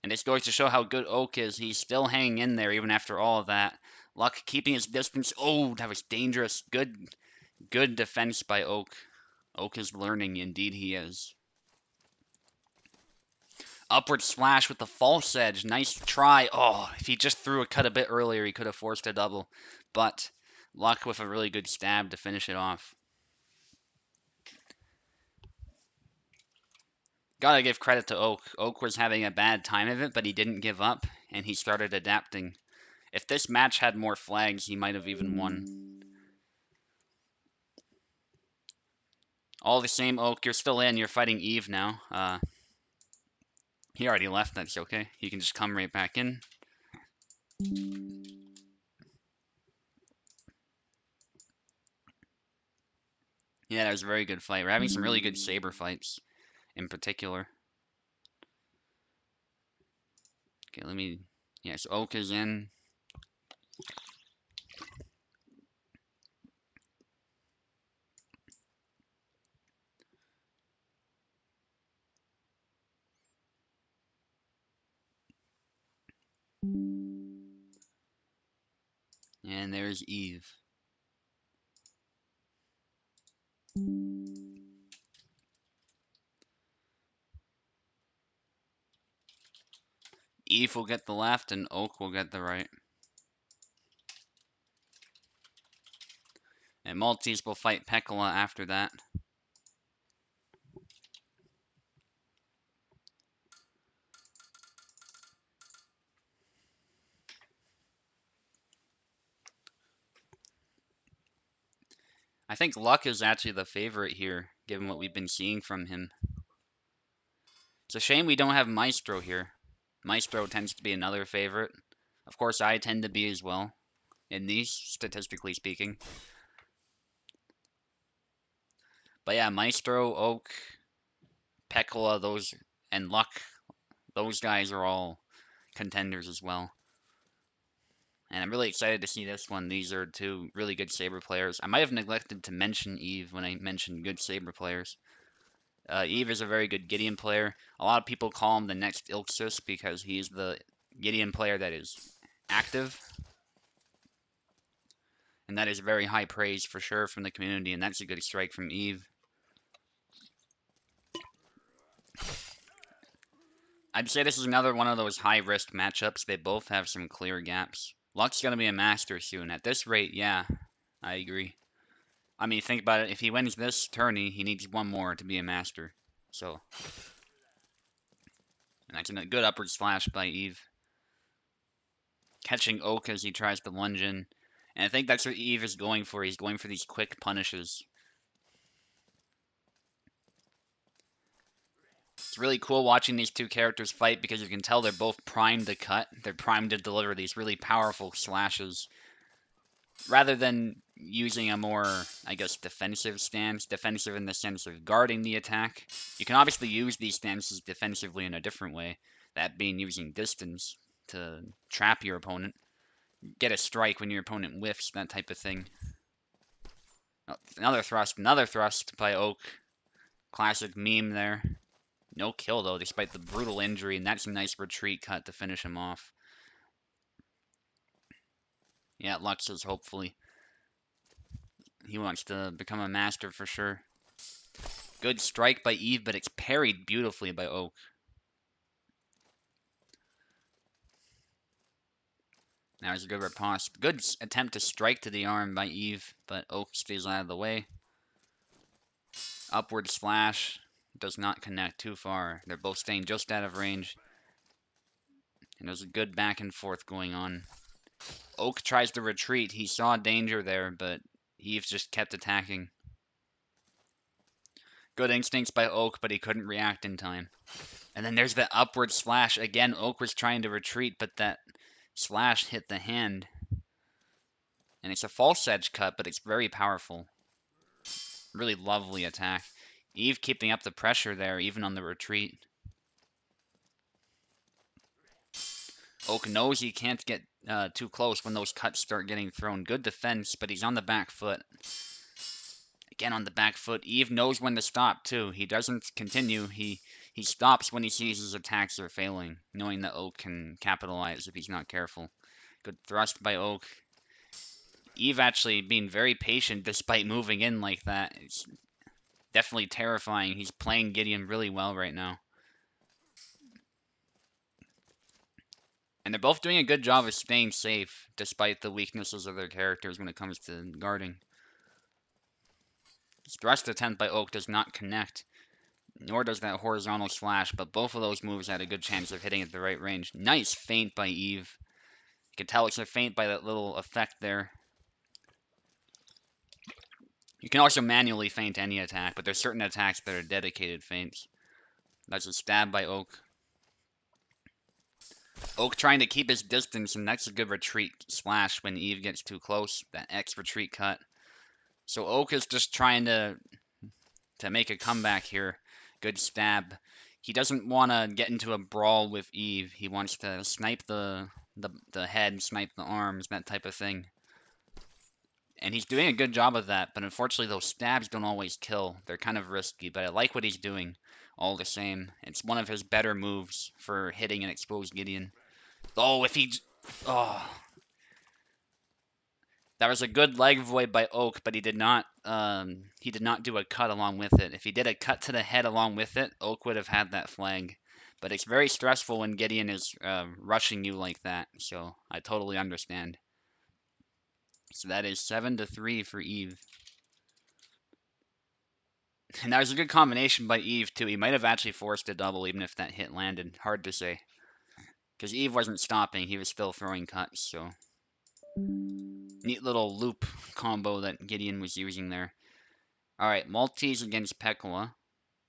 S2: And this goes to show how good Oak is. He's still hanging in there even after all of that. Luck keeping his distance. Oh, that was dangerous. Good defense by Oak. Oak is learning. Indeed he is. Upward slash with the false edge. Nice try. Oh, if he just threw a cut a bit earlier, he could have forced a double. But Luck with a really good stab to finish it off. Gotta give credit to Oak. Oak was having a bad time of it, but he didn't give up, and he started adapting. If this match had more flags, he might have even won. All the same, Oak, you're still in. You're fighting Eve now. He already left. That's okay. You can just come right back in. Yeah, that was a very good fight. We're having some really good saber fights in particular. Okay, let me... Yeah, so Oak is in. And there's Eve. Eve will get the left, and Oak will get the right. And Maltese will fight Pekala after that. I think Luck is actually the favorite here, given what we've been seeing from him. It's a shame we don't have Maestro here. Maestro tends to be another favorite. Of course, I tend to be as well, in these, statistically speaking. But yeah, Maestro, Oak, Pekala, and Luck, those guys are all contenders as well. And I'm really excited to see this one. These are two really good Saber players. I might have neglected to mention Eve when I mentioned good Saber players. Eve is a very good Gideon player. A lot of people call him the next Ilxus because he's the Gideon player that is active. And that is very high praise for sure from the community, and that's a good strike from Eve. I'd say this is another one of those high-risk matchups. They both have some clear gaps. Luck's going to be a master soon. At this rate, yeah, I agree. I mean, think about it. If he wins this tourney, he needs one more to be a master. So, and that's a good upward slash by Eve. Catching Oak as he tries to lunge in. And I think that's what Eve is going for. He's going for these quick punishes. It's really cool watching these two characters fight because you can tell they're both primed to cut. They're primed to deliver these really powerful slashes. Rather than using a more, I guess, defensive stance, defensive in the sense of guarding the attack, you can obviously use these stances defensively in a different way, that being using distance to trap your opponent, get a strike when your opponent whiffs, that type of thing. Oh, another thrust by Oak. Classic meme there. No kill though, despite the brutal injury, and that's a nice retreat cut to finish him off. Yeah, Lux says hopefully. He wants to become a master for sure. Good strike by Eve, but it's parried beautifully by Oak. That was a good riposte. Good attempt to strike to the arm by Eve, but Oak stays out of the way. Upward slash does not connect too far. They're both staying just out of range. And there's a good back and forth going on. Oak tries to retreat. He saw danger there, but Eve just kept attacking. Good instincts by Oak, but he couldn't react in time. And then there's the upward slash. Again, Oak was trying to retreat, but that slash hit the hand. And it's a false edge cut, but it's very powerful. Really lovely attack. Eve keeping up the pressure there, even on the retreat. Oak knows he can't get too close when those cuts start getting thrown. Good defense, but he's on the back foot. Again on the back foot. Eve knows when to stop, too. He doesn't continue. He stops when he sees his attacks are failing, knowing that Oak can capitalize if he's not careful. Good thrust by Oak. Eve actually being very patient despite moving in like that. It's definitely terrifying. He's playing Gideon really well right now. And they're both doing a good job of staying safe, despite the weaknesses of their characters when it comes to guarding. His thrust attempt by Oak does not connect, nor does that horizontal slash, but both of those moves had a good chance of hitting at the right range. Nice feint by Eve. You can tell it's a feint by that little effect there. You can also manually feint any attack, but there's certain attacks that are dedicated feints. That's a stab by Oak. Oak trying to keep his distance, and that's a good retreat slash when Eve gets too close. That X retreat cut. So Oak is just trying to make a comeback here. Good stab. He doesn't want to get into a brawl with Eve. He wants to snipe the head, snipe the arms, that type of thing. And he's doing a good job of that, but unfortunately those stabs don't always kill. They're kind of risky, but I like what he's doing all the same. It's one of his better moves for hitting an exposed Gideon. Oh, if he... Oh. That was a good leg void by Oak, but he did not do a cut along with it. If he did a cut to the head along with it, Oak would have had that flag. But it's very stressful when Gideon is rushing you like that, so I totally understand. So that is 7-3 for Eve. And that was a good combination by Eve, too. He might have actually forced a double, even if that hit landed. Hard to say. Because Eve wasn't stopping. He was still throwing cuts, so... Neat little loop combo that Gideon was using there. Alright, Maltese against Pekla.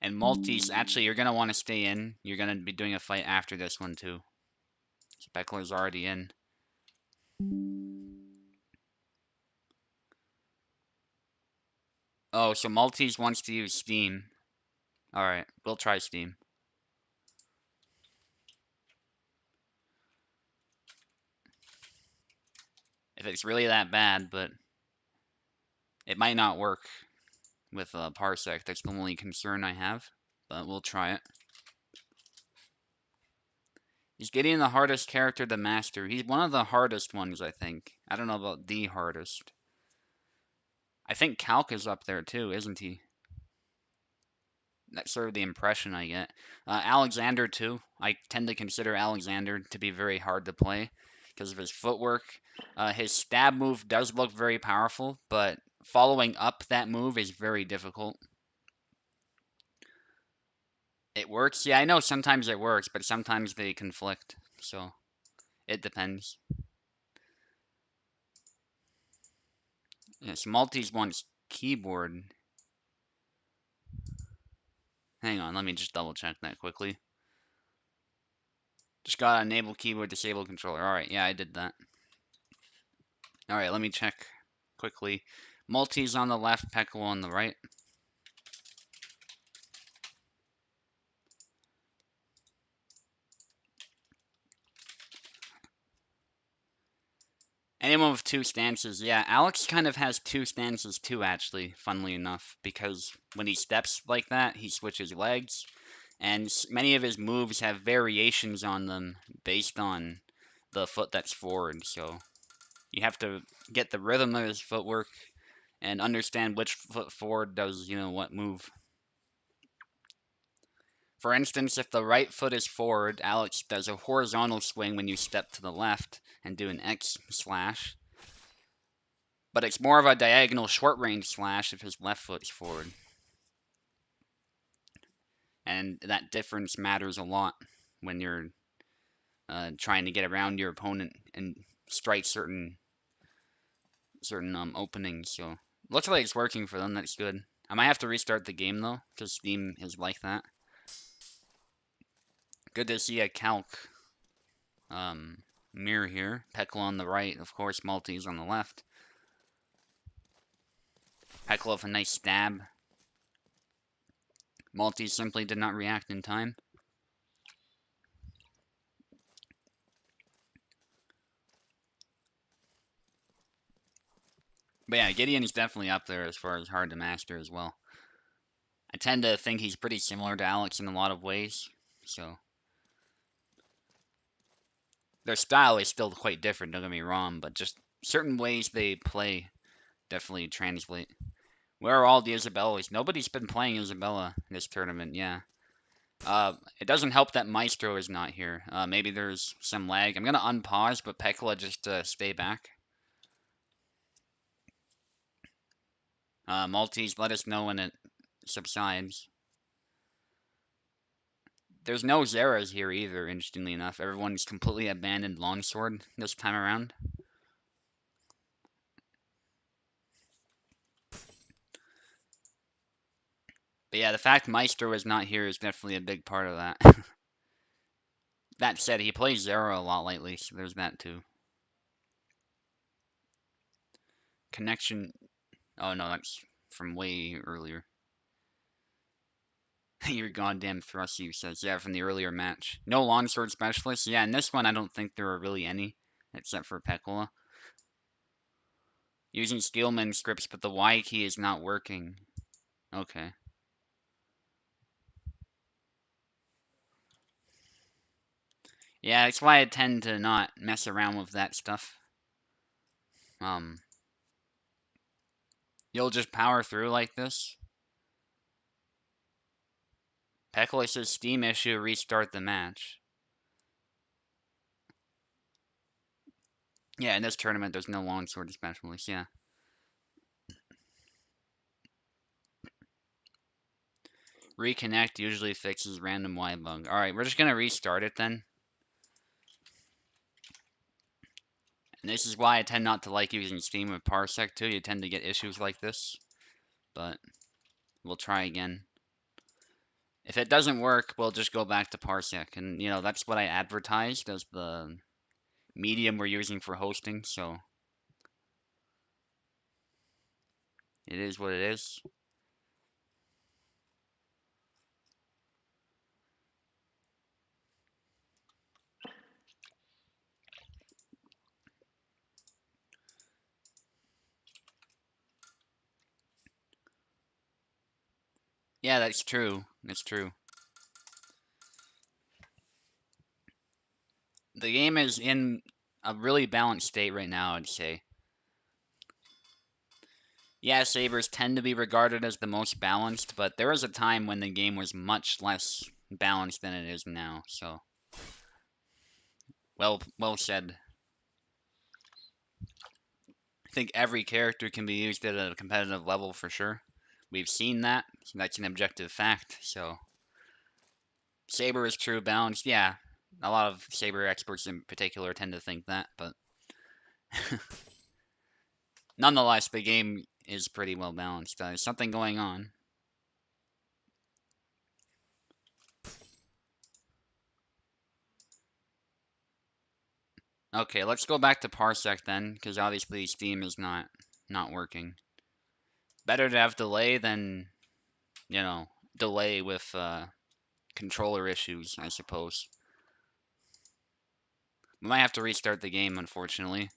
S2: And Maltese, actually, you're going to want to stay in. You're going to be doing a fight after this one, too. So Pekla's already in. Oh, so Maltese wants to use Steam. Alright, we'll try Steam. If it's really that bad, but it might not work with Parsec. That's the only concern I have, but we'll try it. He's getting the hardest character to master. He's one of the hardest ones, I think. I don't know about the hardest. I think Calc is up there too, isn't he? That's sort of the impression I get. Alexander too. I tend to consider Alexander to be very hard to play because of his footwork. His stab move does look very powerful, but following up that move is very difficult. It works. Yeah, I know sometimes it works, but sometimes they conflict. So it depends. Yes, Maltese wants keyboard. Hang on, let me just double check that quickly. Just gotta enable keyboard, disable controller. Alright, yeah, I did that. Alright, let me check quickly. Maltese on the left, Pekla on the right. Anyone with two stances, yeah, Alex kind of has two stances too, actually, funnily enough, because when he steps like that, he switches legs, and many of his moves have variations on them based on the foot that's forward, so You have to get the rhythm of his footwork and understand which foot forward does, what move. For instance, if the right foot is forward, Alex does a horizontal swing when you step to the left and do an X slash. But it's more of a diagonal short range slash if his left foot's forward. And that difference matters a lot when you're trying to get around your opponent and strike certain openings. So looks like it's working for them. That's good. I might have to restart the game though, because Steam is like that. Good to see a calc mirror here. Pekla on the right, of course. Maltese on the left. Pekla with a nice stab. Maltese simply did not react in time. But yeah, Gideon is definitely up there as far as hard to master as well. I tend to think he's pretty similar to Alex in a lot of ways, so their style is still quite different, don't get me wrong, but just certain ways they play definitely translate. Where are all the Isabellas? Nobody's been playing Isabella this tournament, yeah. It doesn't help that Maestro is not here. Maybe there's some lag. I'm gonna unpause, but Pekla just stay back. Maltese, let us know when it subsides. There's no Zeras here either, interestingly enough. Everyone's completely abandoned Longsword this time around. But yeah, the fact Maestro is not here is definitely a big part of that. That said, he plays Zero a lot lately, so there's that too. Connection. Oh no, that's from way earlier. Your goddamn Thrusty says, yeah, from the earlier match. No longsword specialists? Yeah, in this one I don't think there are really any, except for Pekla. Using Skillman scripts, but the Y key is not working. Okay. Yeah, that's why I tend to not mess around with that stuff. You'll just power through like this. Pekla says Steam issue, restart the match. Yeah, in this tournament there's no longsword specialists, yeah. Reconnect usually fixes random Y bug. Alright, we're just gonna restart it then. And this is why I tend not to like using Steam with Parsec too. You tend to get issues like this. But we'll try again. If it doesn't work, we'll just go back to Parsec. And, that's what I advertised as the medium we're using for hosting, so it is what it is. Yeah, that's true. That's true. The game is in a really balanced state right now, I'd say. Yeah, sabers tend to be regarded as the most balanced, but there was a time when the game was much less balanced than it is now, so well said. I think every character can be used at a competitive level for sure. We've seen that. That's an objective fact, so Saber is true balanced. Yeah, a lot of Saber experts in particular tend to think that, but nonetheless, the game is pretty well balanced. There's something going on. Okay, let's go back to Parsec then, because obviously Steam is not working. Better to have delay than, delay with controller issues, I suppose. We might have to restart the game, unfortunately.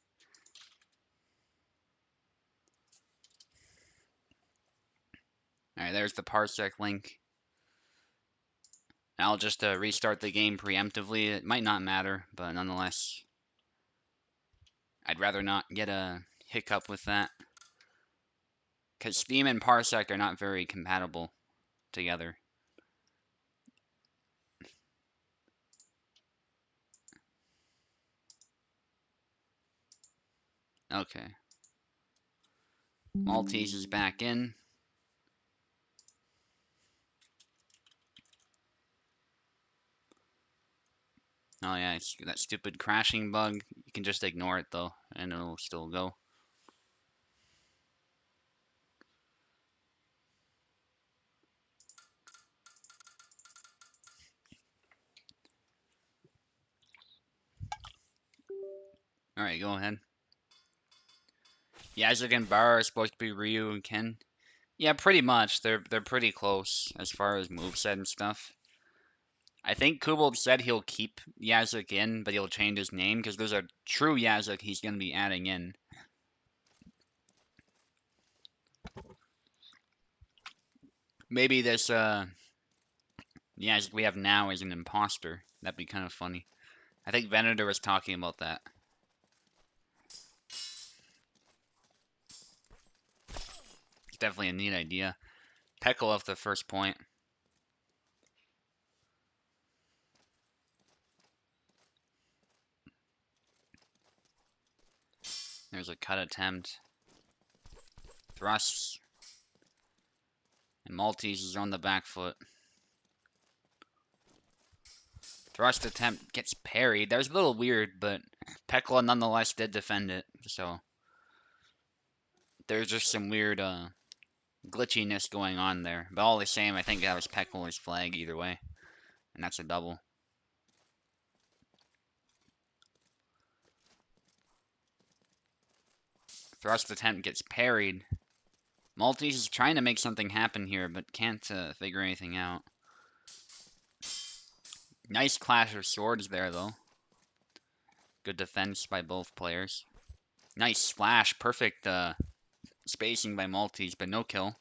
S2: Alright, there's the Parsec link. I'll just restart the game preemptively. It might not matter, but nonetheless. I'd rather not get a hiccup with that. Because Steam and Parsec are not very compatible together. Okay. Maltese is back in. Oh yeah, it's that stupid crashing bug. You can just ignore it though, and it'll still go. Alright, go ahead. Yazuk and Bar are supposed to be Ryu and Ken. Yeah, pretty much. They're pretty close as far as moveset and stuff. I think Kubold said he'll keep Yazuk in, but he'll change his name because there's a true Yazuk he's gonna be adding in. Maybe this Yazuk we have now is an imposter. That'd be kind of funny. I think Venator was talking about that. It's definitely a neat idea. Peckle off the first point. There's a cut attempt. Thrusts. And Maltese is on the back foot. Thrust attempt gets parried. That was a little weird, but Pekla nonetheless did defend it. So there's just some weird glitchiness going on there. But all the same, I think that was Pekla's flag either way. And that's a double. Thrust attempt gets parried. Maltese is trying to make something happen here, but can't figure anything out. Nice clash of swords there, though. Good defense by both players. Nice splash. Perfect spacing by Maltese, but no kill.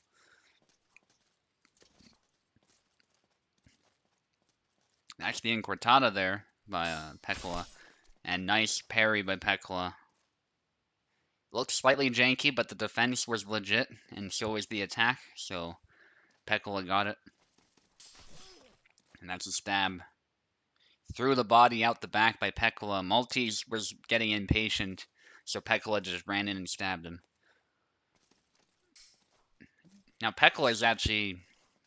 S2: Actually in Cortada there by Pekla. And nice parry by Pekla. Looked slightly janky, but the defense was legit, and so was the attack, so Pekla got it. And that's a stab. Threw the body out the back by Pekla. Maltese was getting impatient, so Pekla just ran in and stabbed him. Now Pekla is actually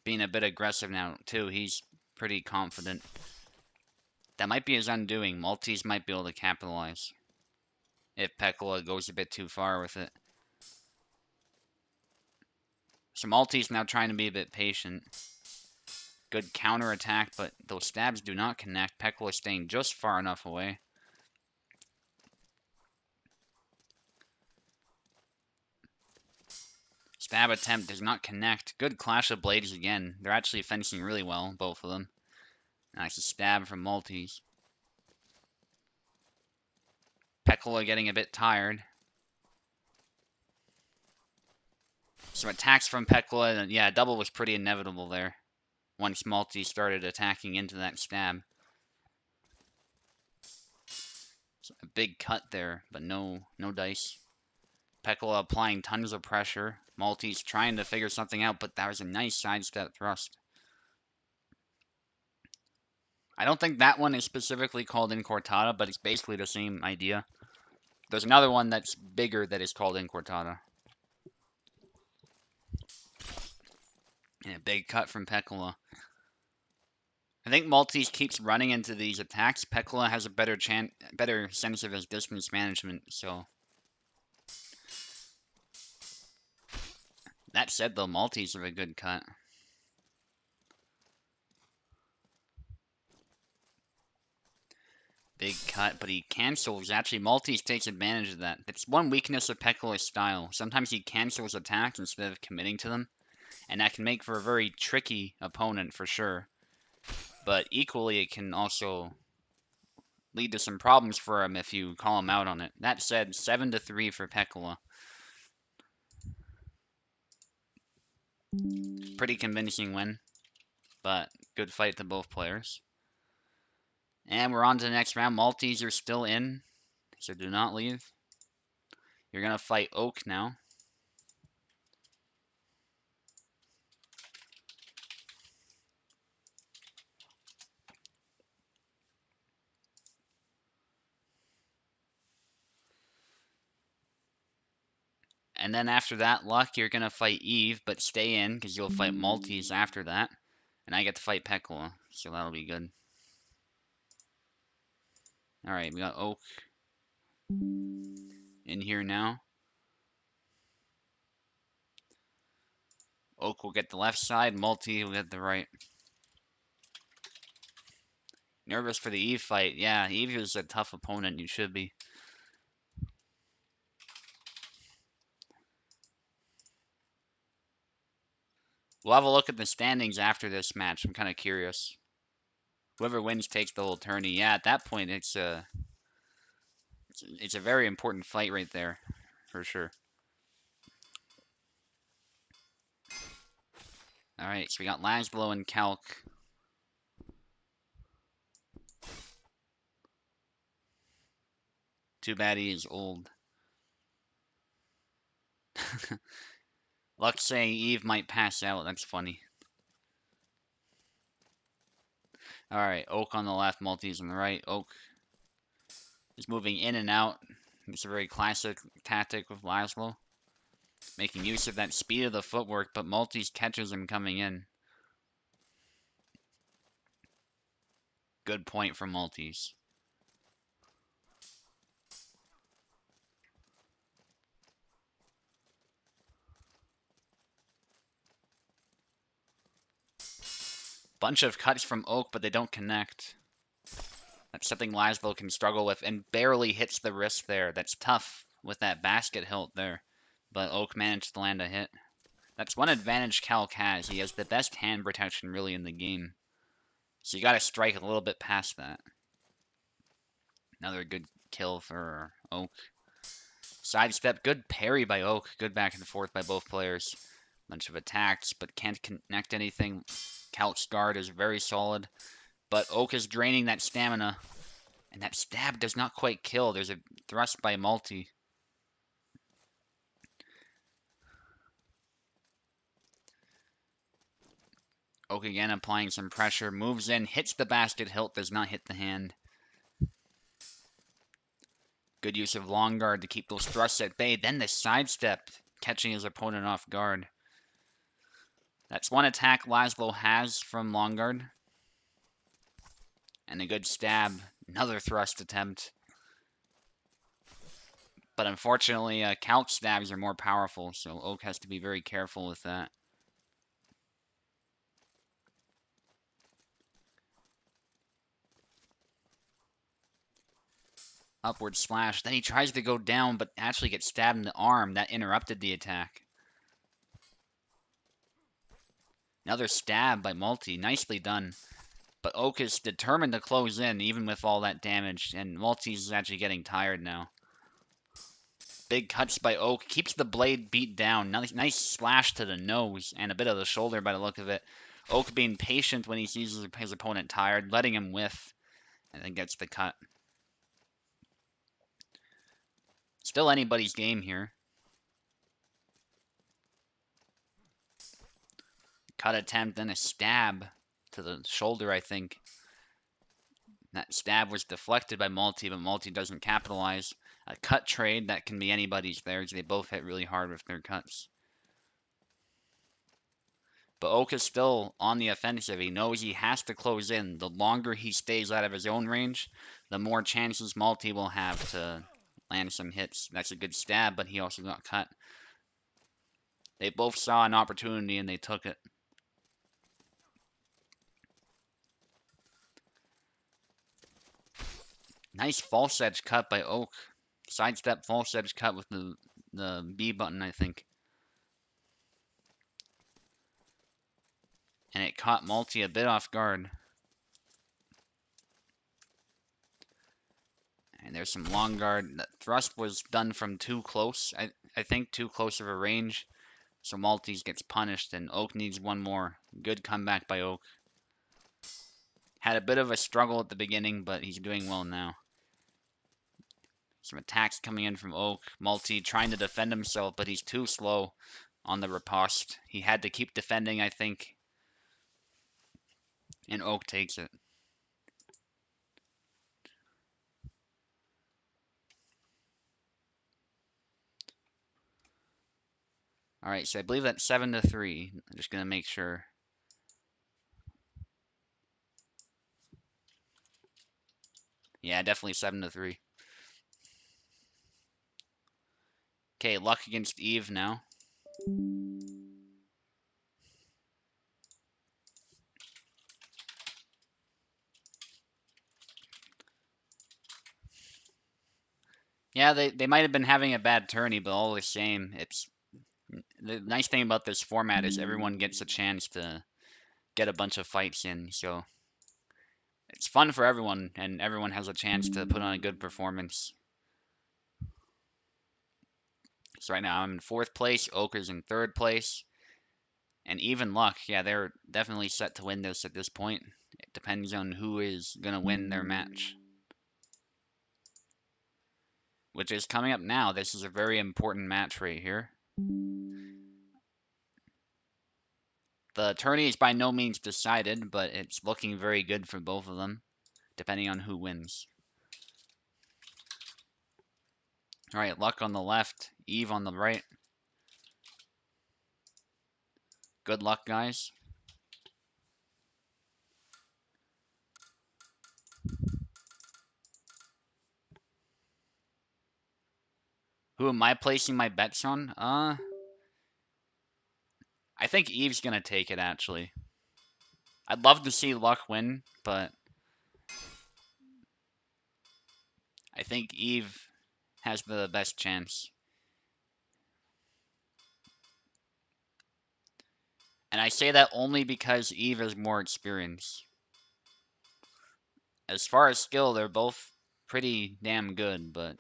S2: being a bit aggressive now, too. He's pretty confident. That might be his undoing. Maltese might be able to capitalize if Pekla goes a bit too far with it. So Maltese now trying to be a bit patient. Good counter attack, but those stabs do not connect. Pekla is staying just far enough away. Stab attempt does not connect. Good clash of blades again. They're actually fencing really well, both of them. Nice stab from Maltese. Pekla getting a bit tired. So attacks from Pekla, and yeah, double was pretty inevitable there. Once Maltese started attacking into that stab. So a big cut there, but no dice. Pekla applying tons of pressure. Maltese trying to figure something out, but that was a nice sidestep thrust. I don't think that one is specifically called Incortada, but it's basically the same idea. There's another one that's bigger that is called Incortada. And a big cut from Pekla. I think Maltese keeps running into these attacks. Pekla has a better sense of his distance management, so. That said, though, Maltese are a good cut. Big cut, but he cancels. Actually, Maltese takes advantage of that. It's one weakness of Pekla's style. Sometimes he cancels attacks instead of committing to them, and that can make for a very tricky opponent for sure. But equally, it can also lead to some problems for him if you call him out on it. That said, 7-3 for Pekla. Pretty convincing win, but good fight to both players. And we're on to the next round. Maltese are still in, so do not leave. You're gonna fight Oak now. And then after that, Luck, you're gonna fight Eve, but stay in, because you'll fight Maltese after that. And I get to fight Pekla, so that'll be good. Alright, we got Oak in here now. Oak will get the left side, Multi will get the right. Nervous for the Eve fight. Yeah, Eve is a tough opponent, you should be. We'll have a look at the standings after this match. I'm kind of curious. Whoever wins takes the whole tourney. Yeah, at that point, it's a very important fight right there, for sure. Alright, so we got Laszlo and Calc. Too bad he is old. Luck saying Eve might pass out. That's funny. Alright, Oak on the left, Maltese on the right. Oak is moving in and out. It's a very classic tactic with Laszlo. Making use of that speed of the footwork, but Maltese catches him coming in. Good point from Maltese. Bunch of cuts from Oak, but they don't connect. That's something Laszlo can struggle with, and barely hits the wrist there. That's tough with that basket hilt there. But Oak managed to land a hit. That's one advantage Calc has. He has the best hand protection really in the game. So you gotta strike a little bit past that. Another good kill for Oak. Sidestep, good parry by Oak. Good back and forth by both players. Bunch of attacks, but can't connect anything. Calc's guard is very solid. But Oak is draining that stamina. And that stab does not quite kill. There's a thrust by Multi. Oak again applying some pressure. Moves in, hits the basket hilt, does not hit the hand. Good use of long guard to keep those thrusts at bay. Then the sidestep, catching his opponent off guard. That's one attack Laszlo has from long guard. And a good stab. Another thrust attempt. But unfortunately, Calc stabs are more powerful, so Oak has to be very careful with that. Upward slash. Then he tries to go down, but actually gets stabbed in the arm. That interrupted the attack. Another stab by Multi. Nicely done. But Oak is determined to close in, even with all that damage. And Multi's is actually getting tired now. Big cuts by Oak. Keeps the blade beat down. Nice slash to the nose. And a bit of the shoulder by the look of it. Oak being patient when he sees his opponent tired. Letting him whiff. And then gets the cut. Still anybody's game here. Cut attempt, then a stab to the shoulder, I think. That stab was deflected by Multi, but Multi doesn't capitalize. A cut trade, that can be anybody's there. They both hit really hard with their cuts. But Oak is still on the offensive. He knows he has to close in. The longer he stays out of his own range, the more chances Multi will have to land some hits. That's a good stab, but he also got cut. They both saw an opportunity and they took it. Nice false edge cut by Oak. Sidestep false edge cut with the B button, I think. And it caught Multi a bit off guard. And there's some long guard. That thrust was done from too close. I think too close of a range. So Maltese gets punished and Oak needs one more. Good comeback by Oak. Had a bit of a struggle at the beginning, but he's doing well now. Some attacks coming in from Oak. Multi trying to defend himself, but he's too slow on the riposte. He had to keep defending, I think. And Oak takes it. Alright, so I believe that's 7-3. I'm just gonna make sure. Yeah, definitely 7-3. Okay, luck against Eve now. Yeah, they might have been having a bad tourney, but all the same, it's the nice thing about this format is everyone gets a chance to get a bunch of fights in, so it's fun for everyone, and everyone has a chance to put on a good performance. So right now I'm in 4th place, Oker's in 3rd place, and even luck, yeah, they're definitely set to win this at this point. It depends on who is gonna win their match. Which is coming up now. This is a very important match right here. The tourney is by no means decided, but it's looking very good for both of them, depending on who wins. Alright, luck on the left, Eve on the right. Good luck, guys. Who am I placing my bets on? I think Eve's gonna take it, actually. I'd love to see Luck win, but I think Eve has the best chance. And I say that only because Eve has more experience. As far as skill, they're both pretty damn good, but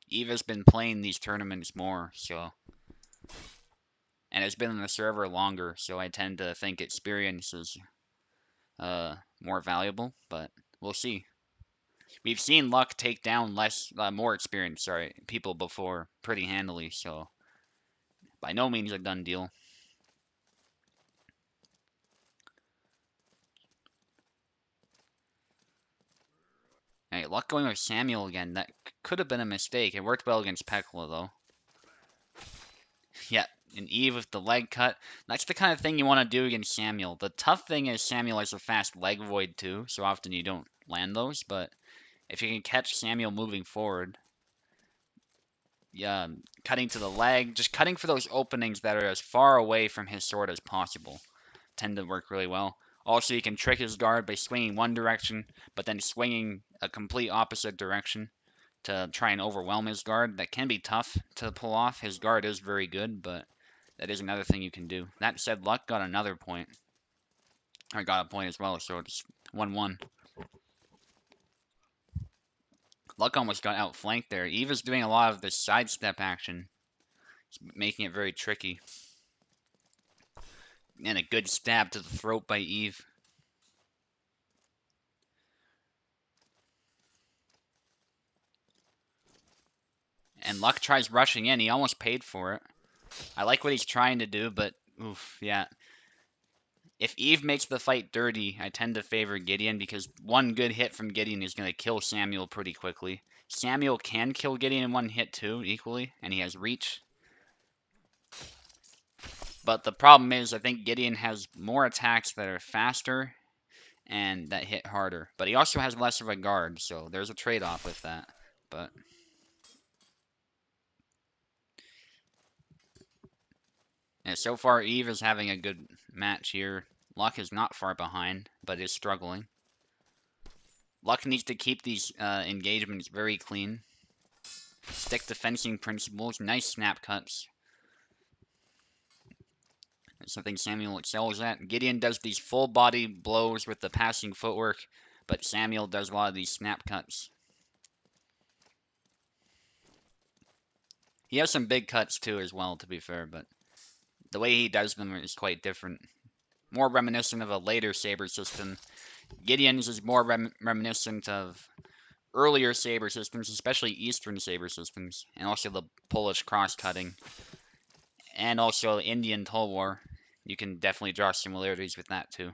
S2: Eve has been playing these tournaments more, so. And has been on the server longer, so I tend to think experience is more valuable, but we'll see. We've seen Luck take down more experienced, people before pretty handily, so by no means a done deal. Hey, Luck going with Samuel again. That could have been a mistake. It worked well against Pekla, though. Yeah, and Eve with the leg cut. That's the kind of thing you want to do against Samuel. The tough thing is Samuel has a fast leg void, too, so often you don't land those, but if you can catch Samuel moving forward, yeah, cutting to the leg, just cutting for those openings that are as far away from his sword as possible, tend to work really well. Also, you can trick his guard by swinging one direction, but then swinging a complete opposite direction to try and overwhelm his guard. That can be tough to pull off. His guard is very good, but that is another thing you can do. That said, Luck got another point. I got a point as well, so it's 1-1. Luck almost got outflanked there. Eve is doing a lot of this sidestep action, making it very tricky. And a good stab to the throat by Eve. And Luck tries rushing in. He almost paid for it. I like what he's trying to do, but oof, yeah. If Eve makes the fight dirty, I tend to favor Gideon because one good hit from Gideon is going to kill Samuel pretty quickly. Samuel can kill Gideon in one hit too, equally, and he has reach. But the problem is, I think Gideon has more attacks that are faster and that hit harder. But he also has less of a guard, so there's a trade-off with that. But yeah, so far Eve is having a good match here. Luck is not far behind, but is struggling. Luck needs to keep these engagements very clean. Stick to fencing principles, nice snap cuts. That's something Samuel excels at. Gideon does these full body blows with the passing footwork, but Samuel does a lot of these snap cuts. He has some big cuts too as well, to be fair, but the way he does them is quite different. More reminiscent of a later Saber system. Gideon's is more reminiscent of earlier saber systems, especially Eastern saber systems, and also the Polish cross-cutting, and also Indian Tulwar. You can definitely draw similarities with that too.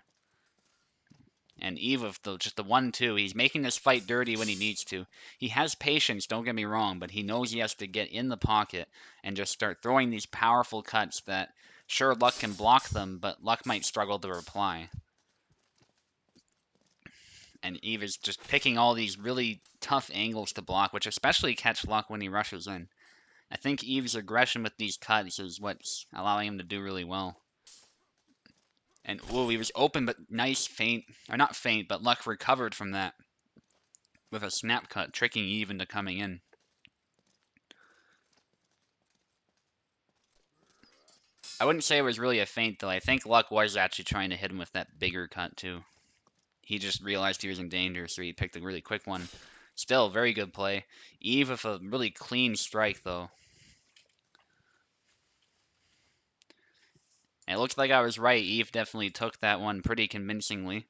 S2: And Eve of just the 1-2, he's making this fight dirty when he needs to. He has patience, don't get me wrong, but he knows he has to get in the pocket and just start throwing these powerful cuts that, sure, Luck can block them, but Luck might struggle to reply. And Eve is just picking all these really tough angles to block, which especially catch Luck when he rushes in. I think Eve's aggression with these cuts is what's allowing him to do really well. And, whoa, he was open, but nice feint. Or not feint, but Luck recovered from that with a snap cut, tricking Eve into coming in. I wouldn't say it was really a feint, though. I think Luck was actually trying to hit him with that bigger cut, too. He just realized he was in danger, so he picked a really quick one. Still, very good play. Eve with a really clean strike, though. And it looks like I was right. Eve definitely took that one pretty convincingly.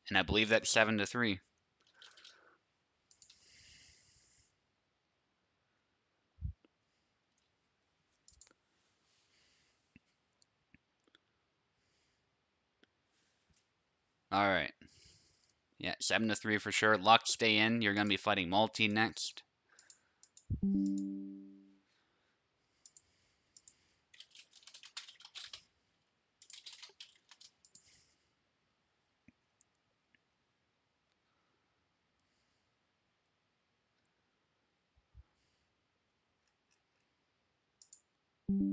S2: And I believe that's 7-3. Alright. Yeah, 7-3 for sure. Luck, stay in. You're going to be fighting Multi next.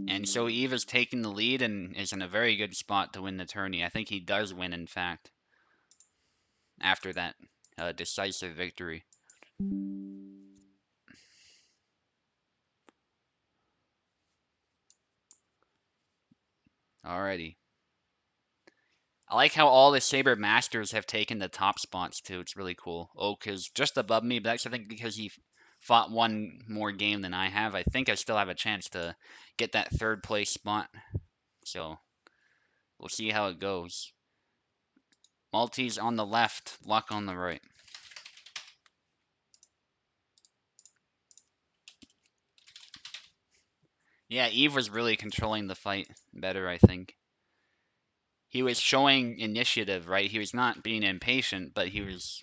S2: And so Eve is taking the lead and is in a very good spot to win the tourney. I think he does win, in fact, after that decisive victory. Alrighty. I like how all the Saber Masters have taken the top spots, too. It's really cool. Oak is just above me, but that's, I think, because he fought one more game than I have. I think I still have a chance to get that third place spot. So, we'll see how it goes. Maltese on the left, Luck on the right. Yeah, Eve was really controlling the fight better, I think. He was showing initiative, right? He was not being impatient, but he was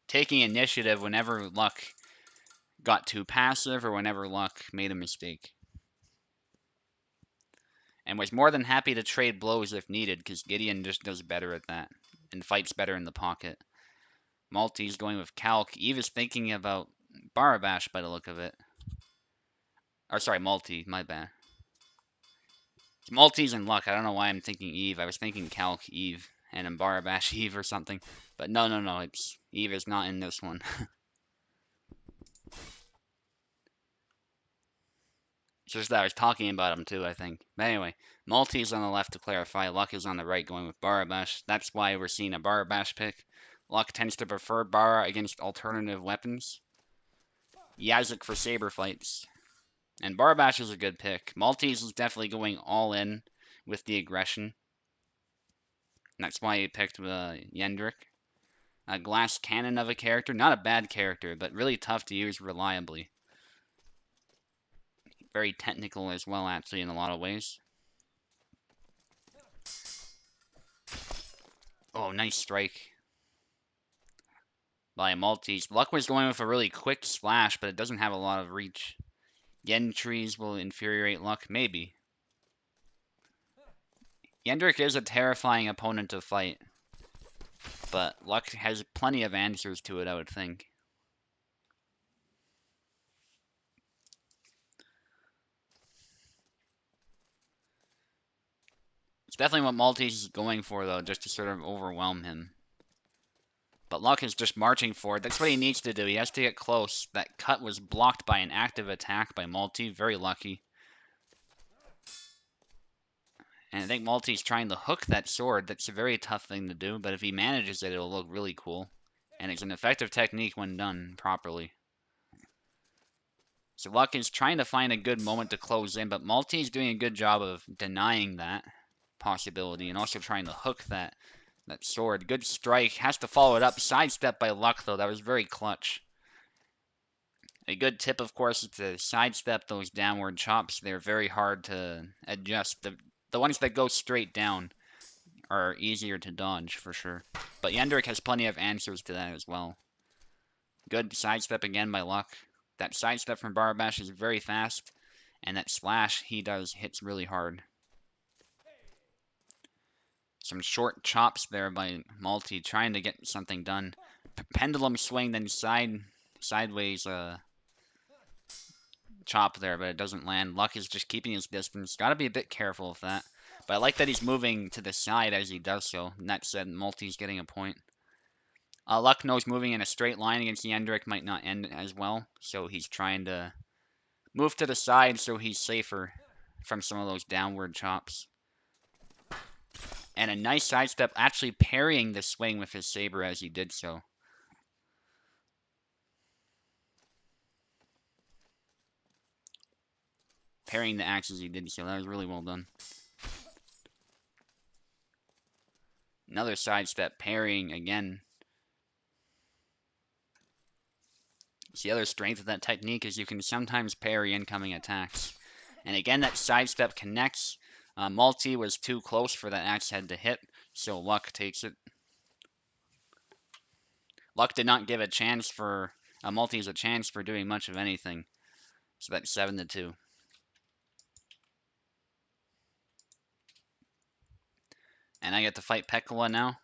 S2: taking initiative whenever Luck got too passive or whenever Luck made a mistake. And was more than happy to trade blows if needed, because Gideon just does better at that and fights better in the pocket. Maltese going with Calc. Eve is thinking about Barabash by the look of it. Or sorry, Malti, my bad. Maltese and Luck. I don't know why I'm thinking Eve. I was thinking Calc Eve and Barabash Eve or something. But no. It's Eve is not in this one. It's just that I was talking about him too, I think. But anyway, Maltese on the left to clarify. Luck is on the right going with Barabash. That's why we're seeing a Barabash pick. Luck tends to prefer Bara against alternative weapons. Yazik for saber fights. And Barabash is a good pick. Maltese is definitely going all in with the aggression. And that's why he picked Yendrik. A glass cannon of a character. Not a bad character, but really tough to use reliably. Very technical as well, actually, in a lot of ways. Oh, nice strike by Maltese. Luck was going with a really quick slash, but it doesn't have a lot of reach. Yen trees will infuriate Luck, maybe. Yendrik is a terrifying opponent to fight, but Luck has plenty of answers to it, I would think. It's definitely what Maltese is going for, though, just to sort of overwhelm him. But Luck is just marching forward. That's what he needs to do. He has to get close. That cut was blocked by an active attack by Malti. Very lucky. And I think Malti's trying to hook that sword. That's a very tough thing to do, but if he manages it, it'll look really cool. And it's an effective technique when done properly. So Luck is trying to find a good moment to close in, but Malti's doing a good job of denying that possibility and also trying to hook that That sword. Good strike. Has to follow it up. Sidestep by Luck, though. That was very clutch. A good tip, of course, is to sidestep those downward chops. They're very hard to adjust. The ones that go straight down are easier to dodge, for sure. But Yendrick has plenty of answers to that as well. Good sidestep again by Luck. That sidestep from Barbash is very fast, and that slash he does hits really hard. Some short chops there by Multi, trying to get something done. Pendulum swing, then sideways chop there, but it doesn't land. Luck is just keeping his distance. Gotta be a bit careful with that. But I like that he's moving to the side as he does so. And that said, Multi's getting a point. Luck knows moving in a straight line against Yendrick might not end as well, so he's trying to move to the side so he's safer from some of those downward chops. And a nice sidestep, actually parrying the swing with his saber as he did so. Parrying the axe as he did so. That was really well done. Another sidestep, parrying again. So the other strength of that technique is you can sometimes parry incoming attacks. And again, that sidestep connects. Multi was too close for that axe head to hit, so Luck takes it. Luck did not give a chance for Multi's a chance for doing much of anything. So that's 7-2. And I get to fight Pekala now.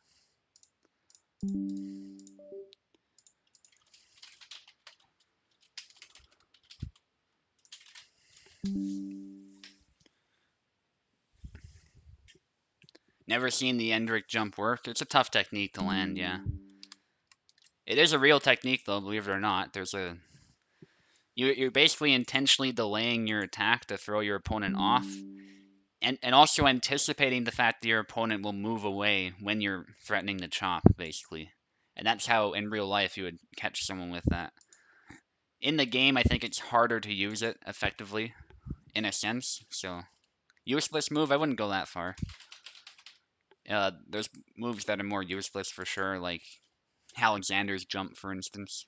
S2: Never seen the Endrick jump work. It's a tough technique to land, yeah. It is a real technique, though, believe it or not. You're basically intentionally delaying your attack to throw your opponent off, and also anticipating the fact that your opponent will move away when you're threatening to chop, basically. And that's how, in real life, you would catch someone with that. In the game, I think it's harder to use it effectively, in a sense, so... Useless move? I wouldn't go that far. There's moves that are more useless for sure, like Alexander's jump, for instance.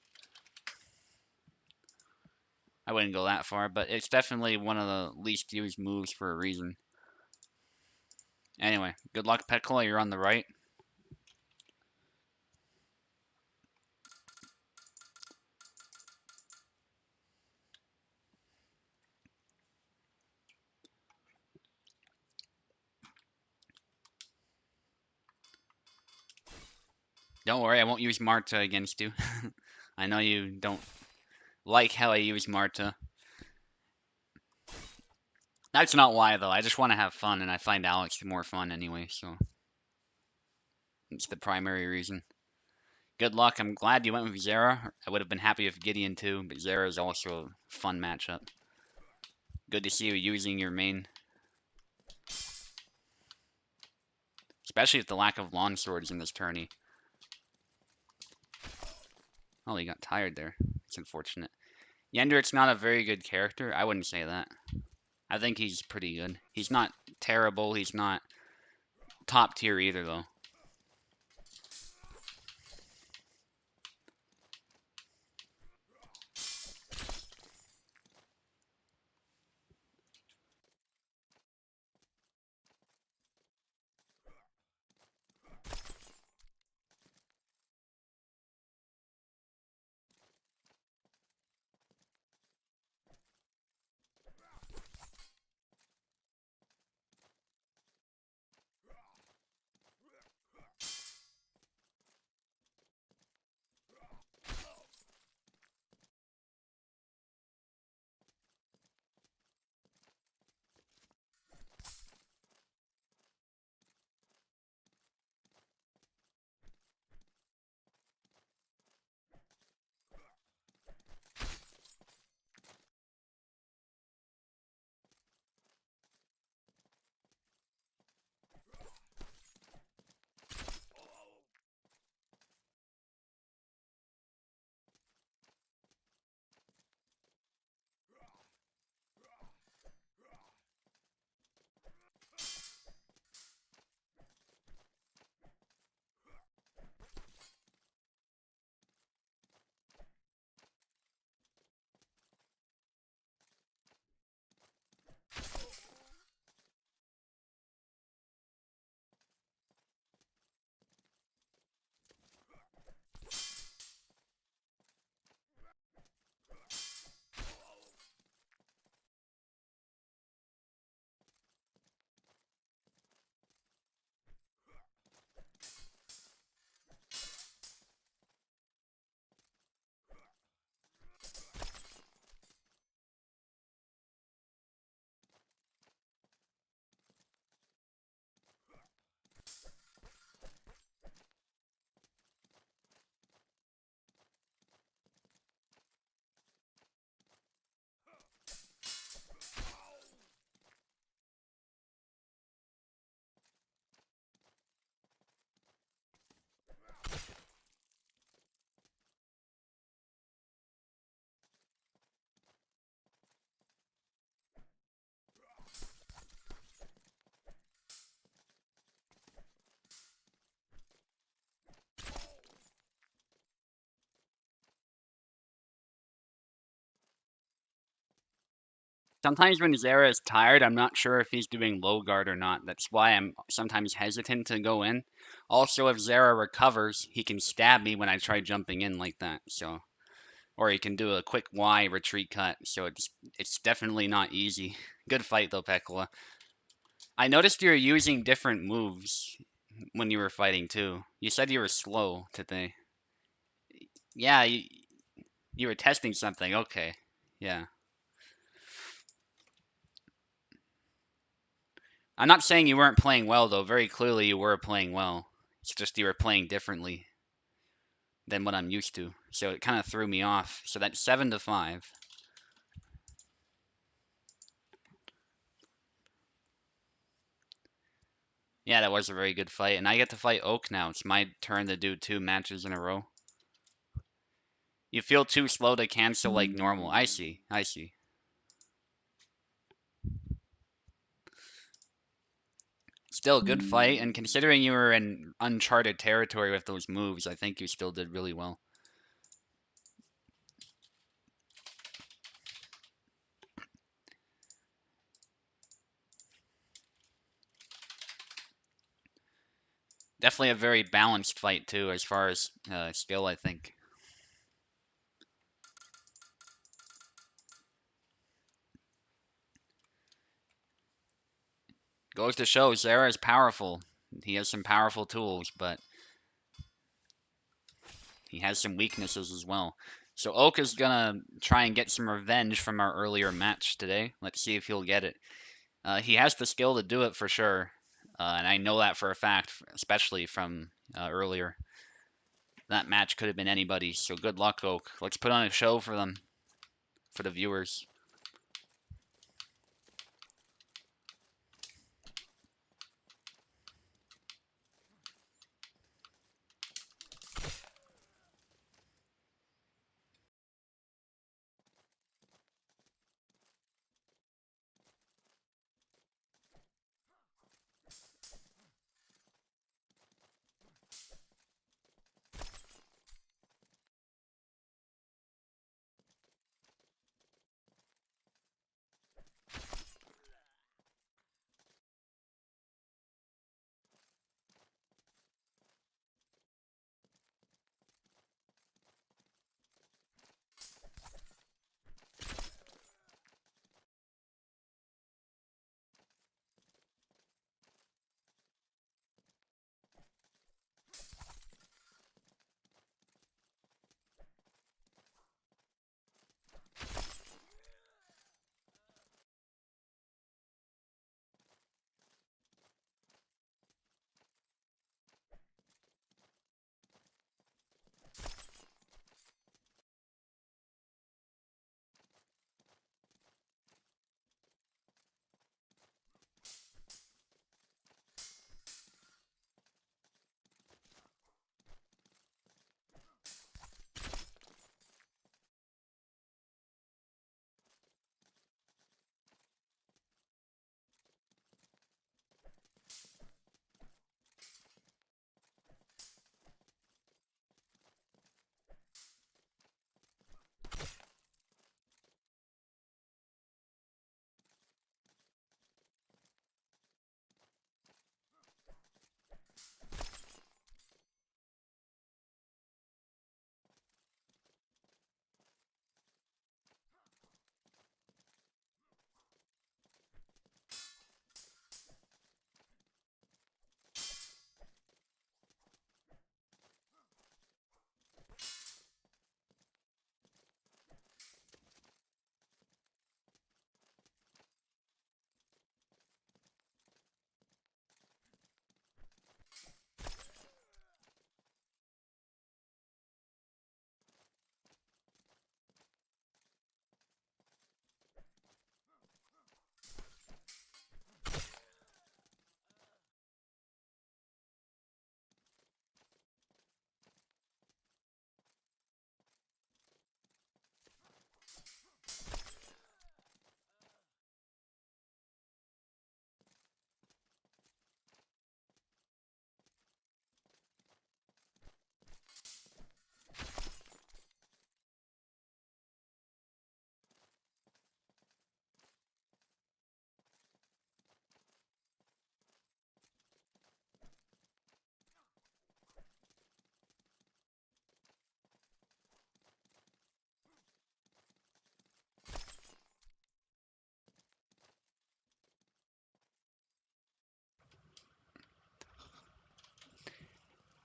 S2: I wouldn't go that far, but it's definitely one of the least used moves for a reason. Anyway, good luck, Pekala. You're on the right. Don't worry, I won't use Marta against you. I know you don't like how I use Marta. That's not why, though. I just want to have fun, and I find Alex more fun anyway, so... It's the primary reason. Good luck. I'm glad you went with Zera. I would have been happy with Gideon too, but Zera is also a fun matchup. Good to see you using your main. Especially with the lack of lawn swords in this tourney. Oh, he got tired there. It's unfortunate. Yendrick's not a very good character. I wouldn't say that. I think he's pretty good. He's not terrible. He's not top tier either, though. Sometimes when Zera is tired, I'm not sure if he's doing low guard or not. That's why I'm sometimes hesitant to go in. Also, if Zera recovers, he can stab me when I try jumping in like that. So, or he can do a quick Y retreat cut. So it's definitely not easy. Good fight though, Pekla. I noticed you were using different moves when you were fighting too. You said you were slow today. Yeah, you were testing something. Okay. Yeah. I'm not saying you weren't playing well though. Very clearly you were playing well. It's just you were playing differently than what I'm used to. So it kind of threw me off. So that's 7-5. Yeah, that was a very good fight. And I get to fight Oak now. It's my turn to do 2 matches in a row. You feel too slow to cancel like normal. I see. I see. Still a good fight, and considering you were in uncharted territory with those moves, I think you still did really well. Definitely a very balanced fight too, as far as skill, I think. Goes to show Zera is powerful. He has some powerful tools, but he has some weaknesses as well. So Oak is gonna try and get some revenge from our earlier match today. Let's see if he'll get it. He has the skill to do it for sure, and I know that for a fact, especially from earlier. That match could have been anybody, so good luck, Oak. Let's put on a show for them, for the viewers.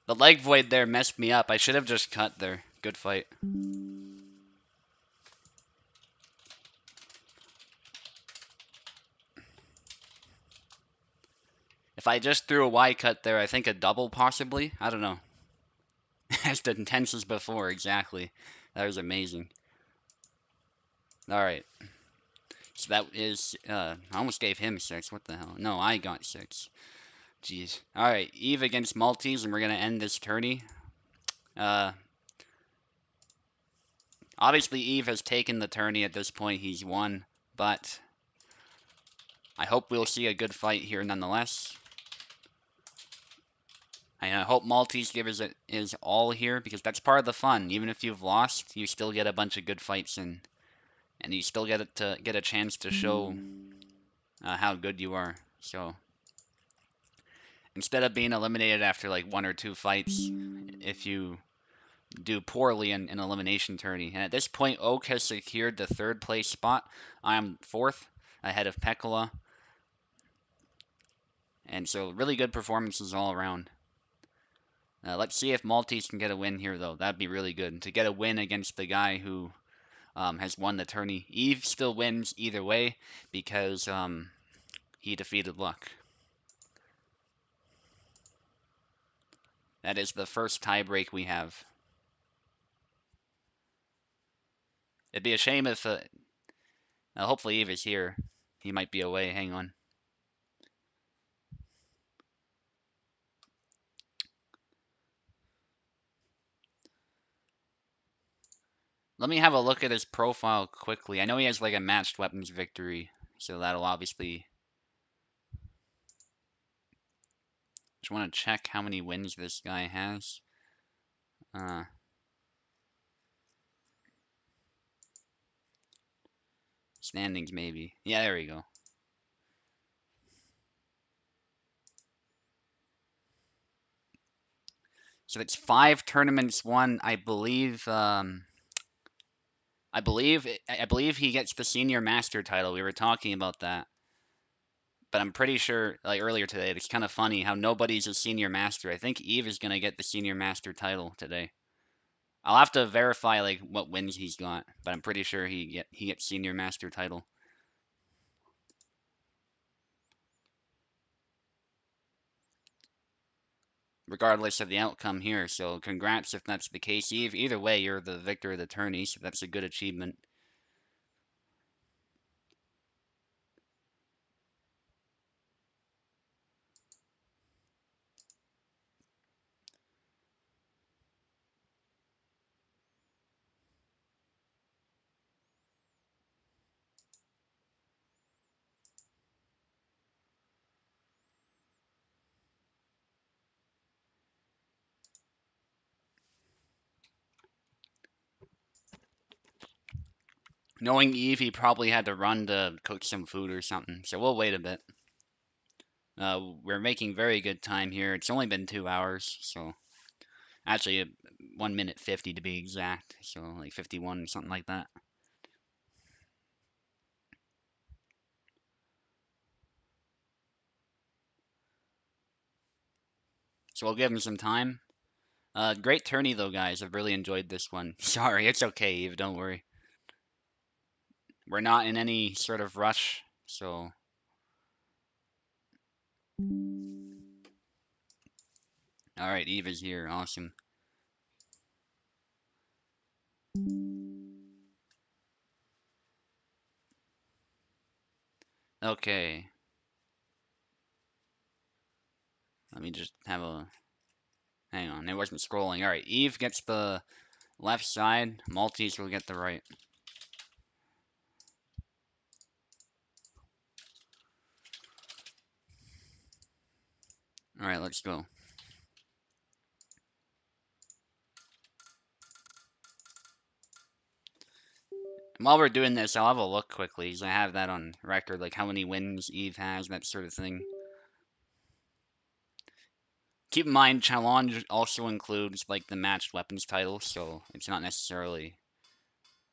S2: The leg void there messed me up. I should have just cut there. Good fight. If I just threw a Y cut there, I think a double possibly. I don't know. As intense as before, exactly. That was amazing. Alright. So that is, I almost gave him 6. What the hell? No, I got 6. Jeez. Alright, Eve against Maltese, and we're gonna end this tourney. Uh, Obviously, Eve has taken the tourney at this point. He's won. But I hope we'll see a good fight here nonetheless. I hope Maltese gives it his all here, because that's part of the fun. Even if you've lost, you still get a bunch of good fights in. And you still get a chance to show how good you are. So instead of being eliminated after like 1 or 2 fights, if you do poorly in an elimination tourney. And at this point, Oak has secured the 3rd place spot. I am 4th, ahead of Pekola. And so really good performances all around. Let's see if Maltese can get a win here, though. That'd be really good. To get a win against the guy who has won the tourney. Eve still wins either way because he defeated Luck. That is the first tiebreak we have. It'd be a shame if... hopefully Eve is here. He might be away. Hang on. Let me have a look at his profile quickly. I know he has like a matched weapons victory, so that'll obviously... Just want to check how many wins this guy has. Standings, maybe. Yeah, there we go. So it's 5 tournaments won. I believe he gets the senior master title. We were talking about that. But I'm pretty sure, like earlier today, it's kind of funny how nobody's a senior master. I think Eve is gonna get the senior master title today. I'll have to verify like what wins he's got, but I'm pretty sure he gets senior master title. Regardless of the outcome here, so congrats if that's the case, Eve. Either way, you're the victor of the tourney, so that's a good achievement. Knowing Eve, he probably had to run to cook some food or something, so we'll wait a bit. We're making very good time here. It's only been 2 hours, so actually 1 minute 50 to be exact, so like 51, something like that. So we'll give him some time. Great tourney though, guys. I've really enjoyed this one. Sorry, it's okay, Eve. Don't worry. We're not in any sort of rush, so. All right, Eve is here. Awesome. Okay. Let me just have a. Hang on, it wasn't scrolling. All right, Eve gets the left side. Maltese will get the right. All right, let's go. And while we're doing this, I'll have a look quickly, because I have that on record, like how many wins Eve has, that sort of thing. Keep in mind, challenge also includes like the matched weapons title, so it's not necessarily.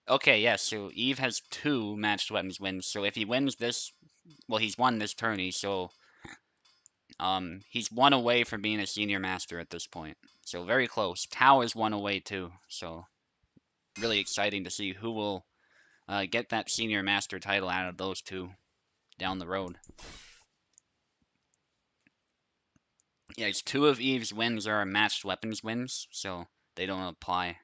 S2: Okay, yes. So Eve has 2 matched weapons wins. So if he wins this, well, he's won this tourney. So He's one away from being a senior master at this point, so very close. Tao is one away too, so really exciting to see who will get that senior master title out of those two down the road. Yeah, it's two of Eve's wins are matched weapons wins, so they don't apply.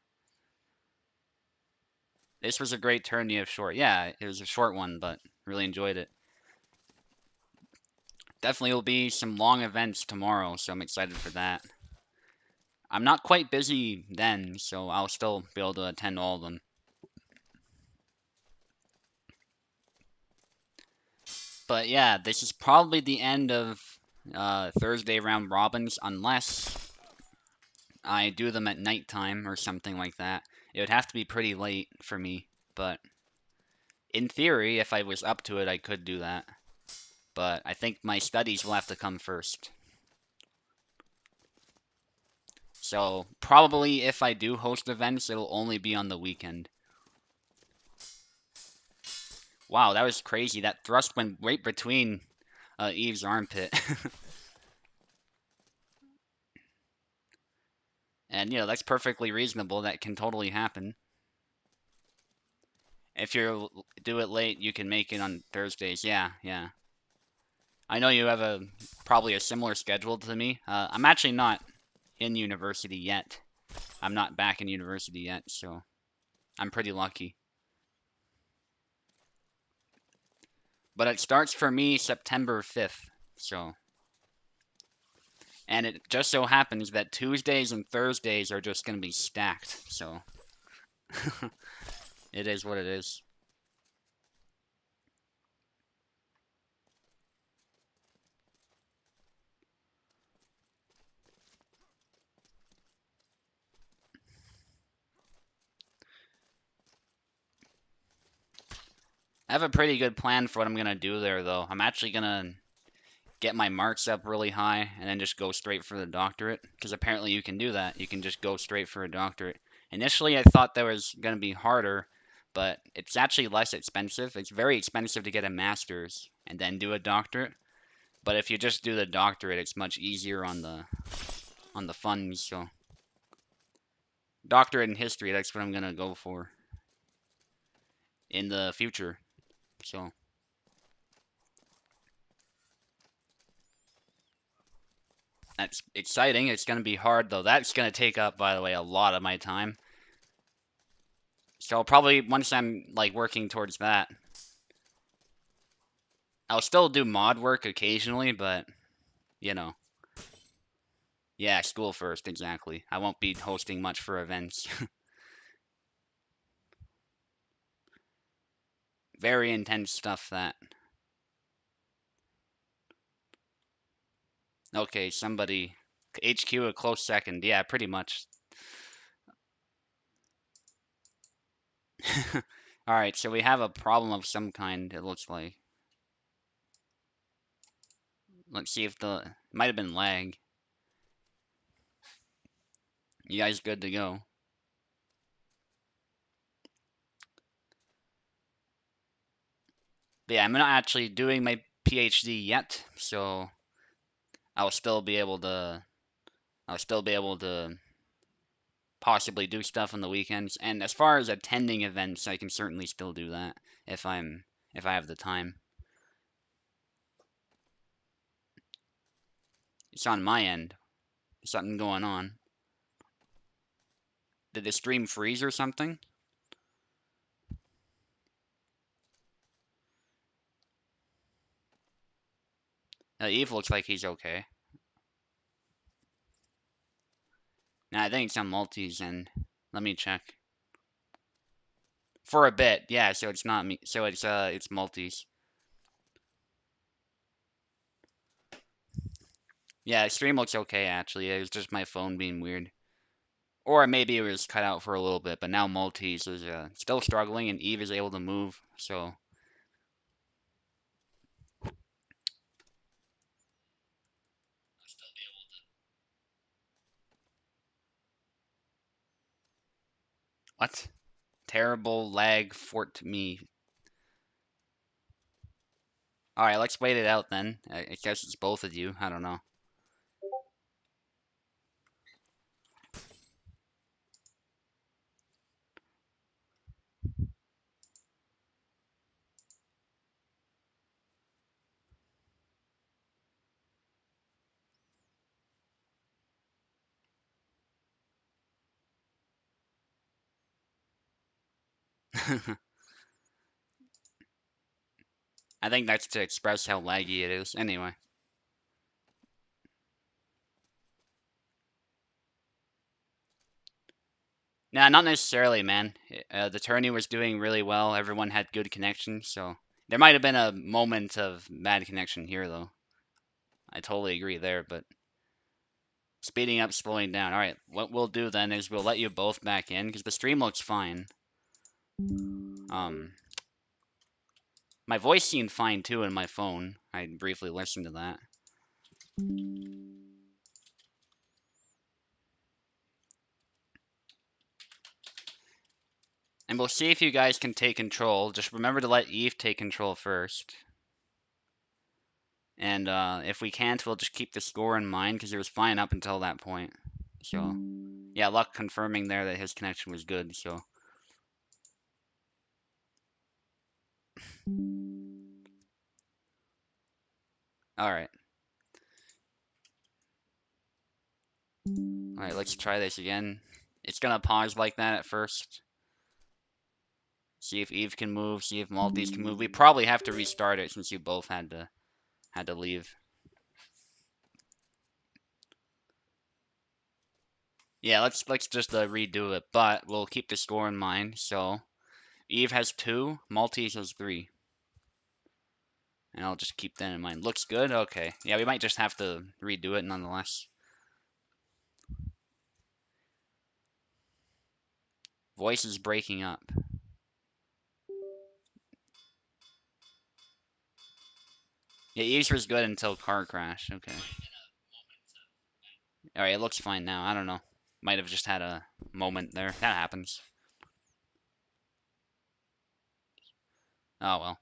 S2: This was a great tourney of short. Yeah, it was a short one, but really enjoyed it. Definitely will be some long events tomorrow, so I'm excited for that. I'm not quite busy then, so I'll still be able to attend all of them. But yeah, this is probably the end of Thursday round robins, unless I do them at nighttime or something like that. It would have to be pretty late for me, but in theory, if I was up to it, I could do that. But I think my studies will have to come first. So probably if I do host events, it'll only be on the weekend. Wow, that was crazy. That thrust went right between Eve's armpit. And, you know, that's perfectly reasonable. That can totally happen. If you do it late, you can make it on Thursdays. Yeah, yeah. I know you have probably a similar schedule to me. I'm actually not in university yet. I'm not back in university yet, so I'm pretty lucky. But it starts for me September 5th, so. And it just so happens that Tuesdays and Thursdays are just going to be stacked, so. It is what it is. I have a pretty good plan for what I'm going to do there, though. I'm actually going to get my marks up really high and then just go straight for the doctorate, because apparently you can do that. You can just go straight for a doctorate. Initially, I thought that was going to be harder, but it's actually less expensive. It's very expensive to get a master's and then do a doctorate. But if you just do the doctorate, it's much easier on the funds. So, doctorate in history, that's what I'm going to go for in the future. So, that's exciting. It's going to be hard, though. That's going to take up, by the way, a lot of my time. So probably once I'm like working towards that, I'll still do mod work occasionally, but you know, yeah, school first, exactly. I won't be hosting much for events. Very intense stuff that. Okay, somebody HQ a close second. Yeah, pretty much. All right, so we have a problem of some kind, it looks like. Let's see if the might have been lag. You guys good to go? But yeah, I'm not actually doing my PhD yet, so I'll still be able to I'll still be able to possibly do stuff on the weekends. And as far as attending events, I can certainly still do that if I have the time. It's on my end. There's something going on. Did the stream freeze or something? Eve looks like he's okay. Nah, I think it's on multis and let me check. For a bit, yeah, so it's not me so it's multis. Yeah, stream looks okay actually. It was just my phone being weird. Or maybe it was cut out for a little bit, but now multis is still struggling and Eve is able to move, so what? Terrible lag fort me. Alright, let's wait it out then. I guess it's both of you. I don't know. I think that's to express how laggy it is. Anyway. Nah, not necessarily, man. The tourney was doing really well. Everyone had good connection, so there might have been a moment of bad connection here, though. I totally agree there, but speeding up, slowing down. All right, what we'll do then is we'll let you both back in because the stream looks fine. Um, my voice seemed fine too in my phone. I briefly listened to that. And we'll see if you guys can take control. Just remember to let Eve take control first. And if we can't, we'll just keep the score in mind because it was fine up until that point. So, yeah, Luck confirming there that his connection was good. So, all right. All right, let's try this again. It's gonna pause like that at first. See if Eve can move. See if Maltese can move. We probably have to restart it since you both had to leave. Yeah, let's just redo it, but we'll keep the score in mind. So Eve has 2, Maltese has 3, and I'll just keep that in mind. Looks good. Okay. Yeah, we might just have to redo it nonetheless. Voice is breaking up. Yeah, Eve's was good until car crash. Okay. All right, it looks fine now. I don't know. Might have just had a moment there. That happens. Oh well.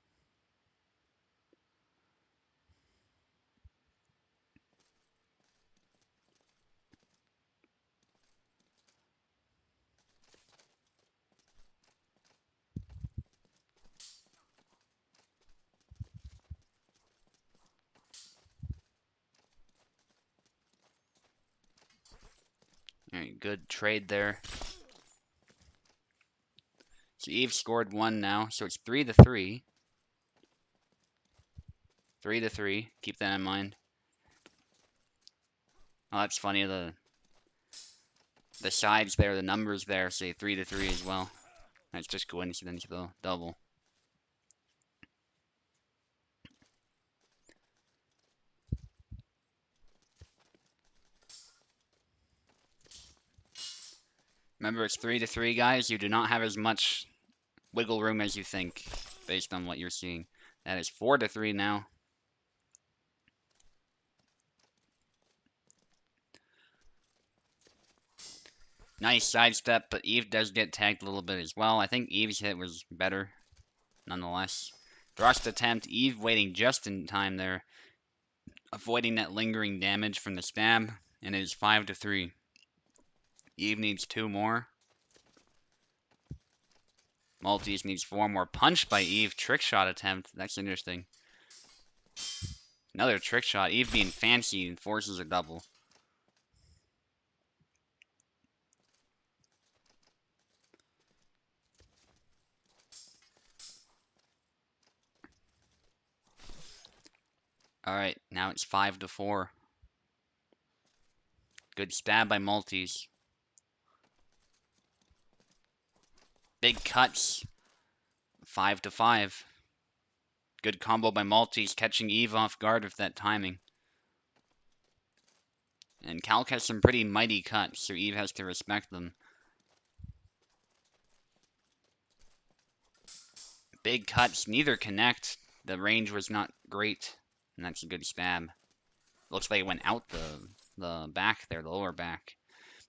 S2: All right, good trade there. So Eve scored 1 now, so it's 3-3. 3-3. Keep that in mind. Oh, that's funny. The sides there, the numbers there say 3-3 as well. That's just coincidence though. Double. Remember, it's 3-3, guys. You do not have as much wiggle room as you think, based on what you're seeing. That is 4-3 now. Nice sidestep, but Eve does get tagged a little bit as well. I think Eve's hit was better, nonetheless. Thrust attempt, Eve waiting just in time there, avoiding that lingering damage from the stab, and it is 5-3. Eve needs 2 more. Maltese needs 4 more. Punch by Eve, trick shot attempt. That's interesting. Another trick shot. Eve being fancy and forces a double. Alright, now it's 5-4. Good stab by Maltese. Big cuts. 5-5. Good combo by Maltese, catching Eve off guard with that timing. And Calc has some pretty mighty cuts, so Eve has to respect them. Big cuts, neither connect. The range was not great, and that's a good stab. Looks like it went out the back there, the lower back.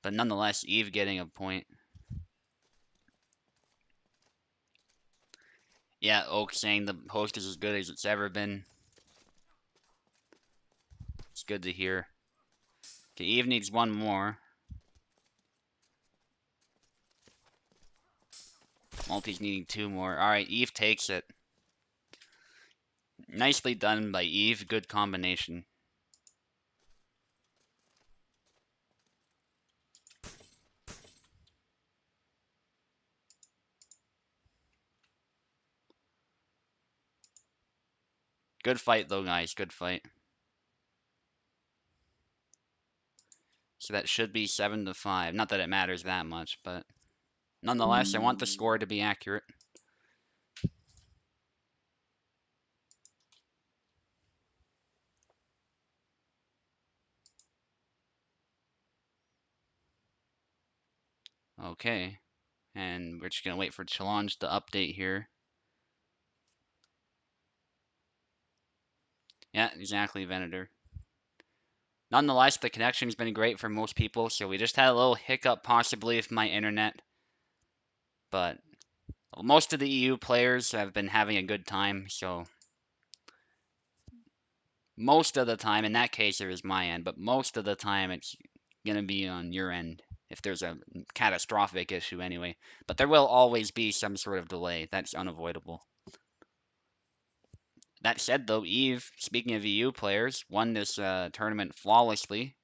S2: But nonetheless, Eve getting a point. Yeah, Oak saying the host is as good as it's ever been. It's good to hear. Okay, Eve needs one more. Multi's needing two more. Alright, Eve takes it. Nicely done by Eve. Good combination. Good fight, though, guys. Good fight. So that should be 7-5. Not that it matters that much, but nonetheless, I want the score to be accurate. Okay. And we're just going to wait for Challenge to update here. Yeah, exactly, Venator. Nonetheless, the connection's been great for most people, so we just had a little hiccup possibly with my internet. But most of the EU players have been having a good time, so most of the time, in that case, it was my end, but most of the time it's going to be on your end if there's a catastrophic issue anyway. But there will always be some sort of delay. That's unavoidable. That said, though, Eve, speaking of EU players, won this tournament flawlessly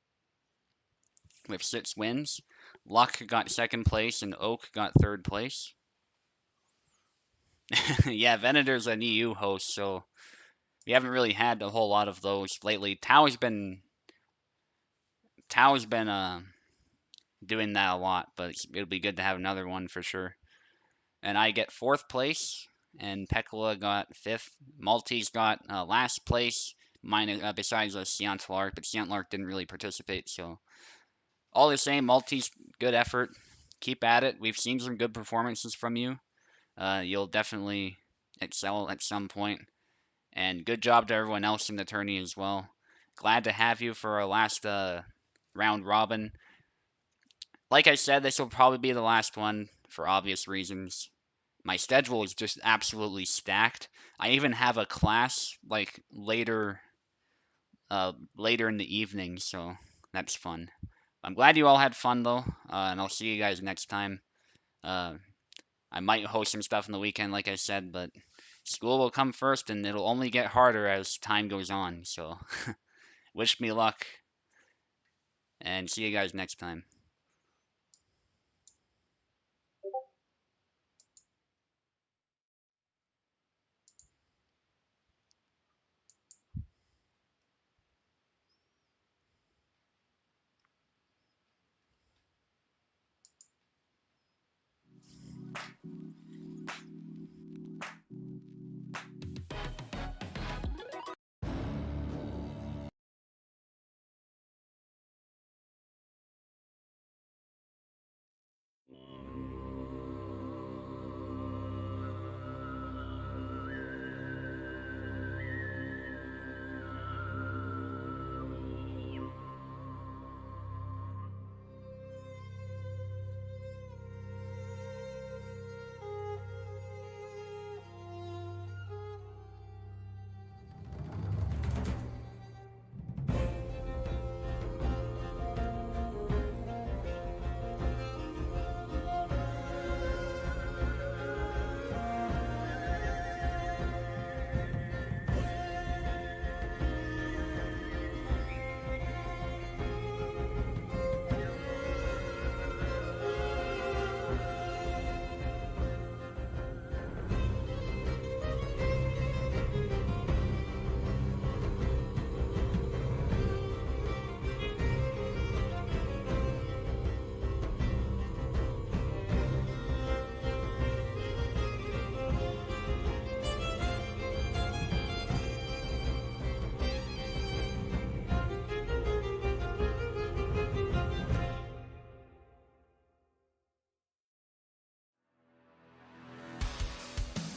S2: with 6 wins. Luck got second place and Oak got third place. Yeah, Venator's an EU host, so we haven't really had a whole lot of those lately. Tao's been doing that a lot, but it'll be good to have another one for sure. And I get fourth place, and Pekla got fifth. Maltese got last place, besides Siantlark, but Siantlark didn't really participate. So all the same, Maltese, good effort. Keep at it. We've seen some good performances from you. You'll definitely excel at some point. And good job to everyone else in the tourney as well. Glad to have you for our last round robin. Like I said, this will probably be the last one for obvious reasons. My schedule is just absolutely stacked. I even have a class like later in the evening, so that's fun. I'm glad you all had fun though, and I'll see you guys next time. Uh, I might host some stuff on the weekend, like I said, but school will come first, and it'll only get harder as time goes on. So, wish me luck, and see you guys next time.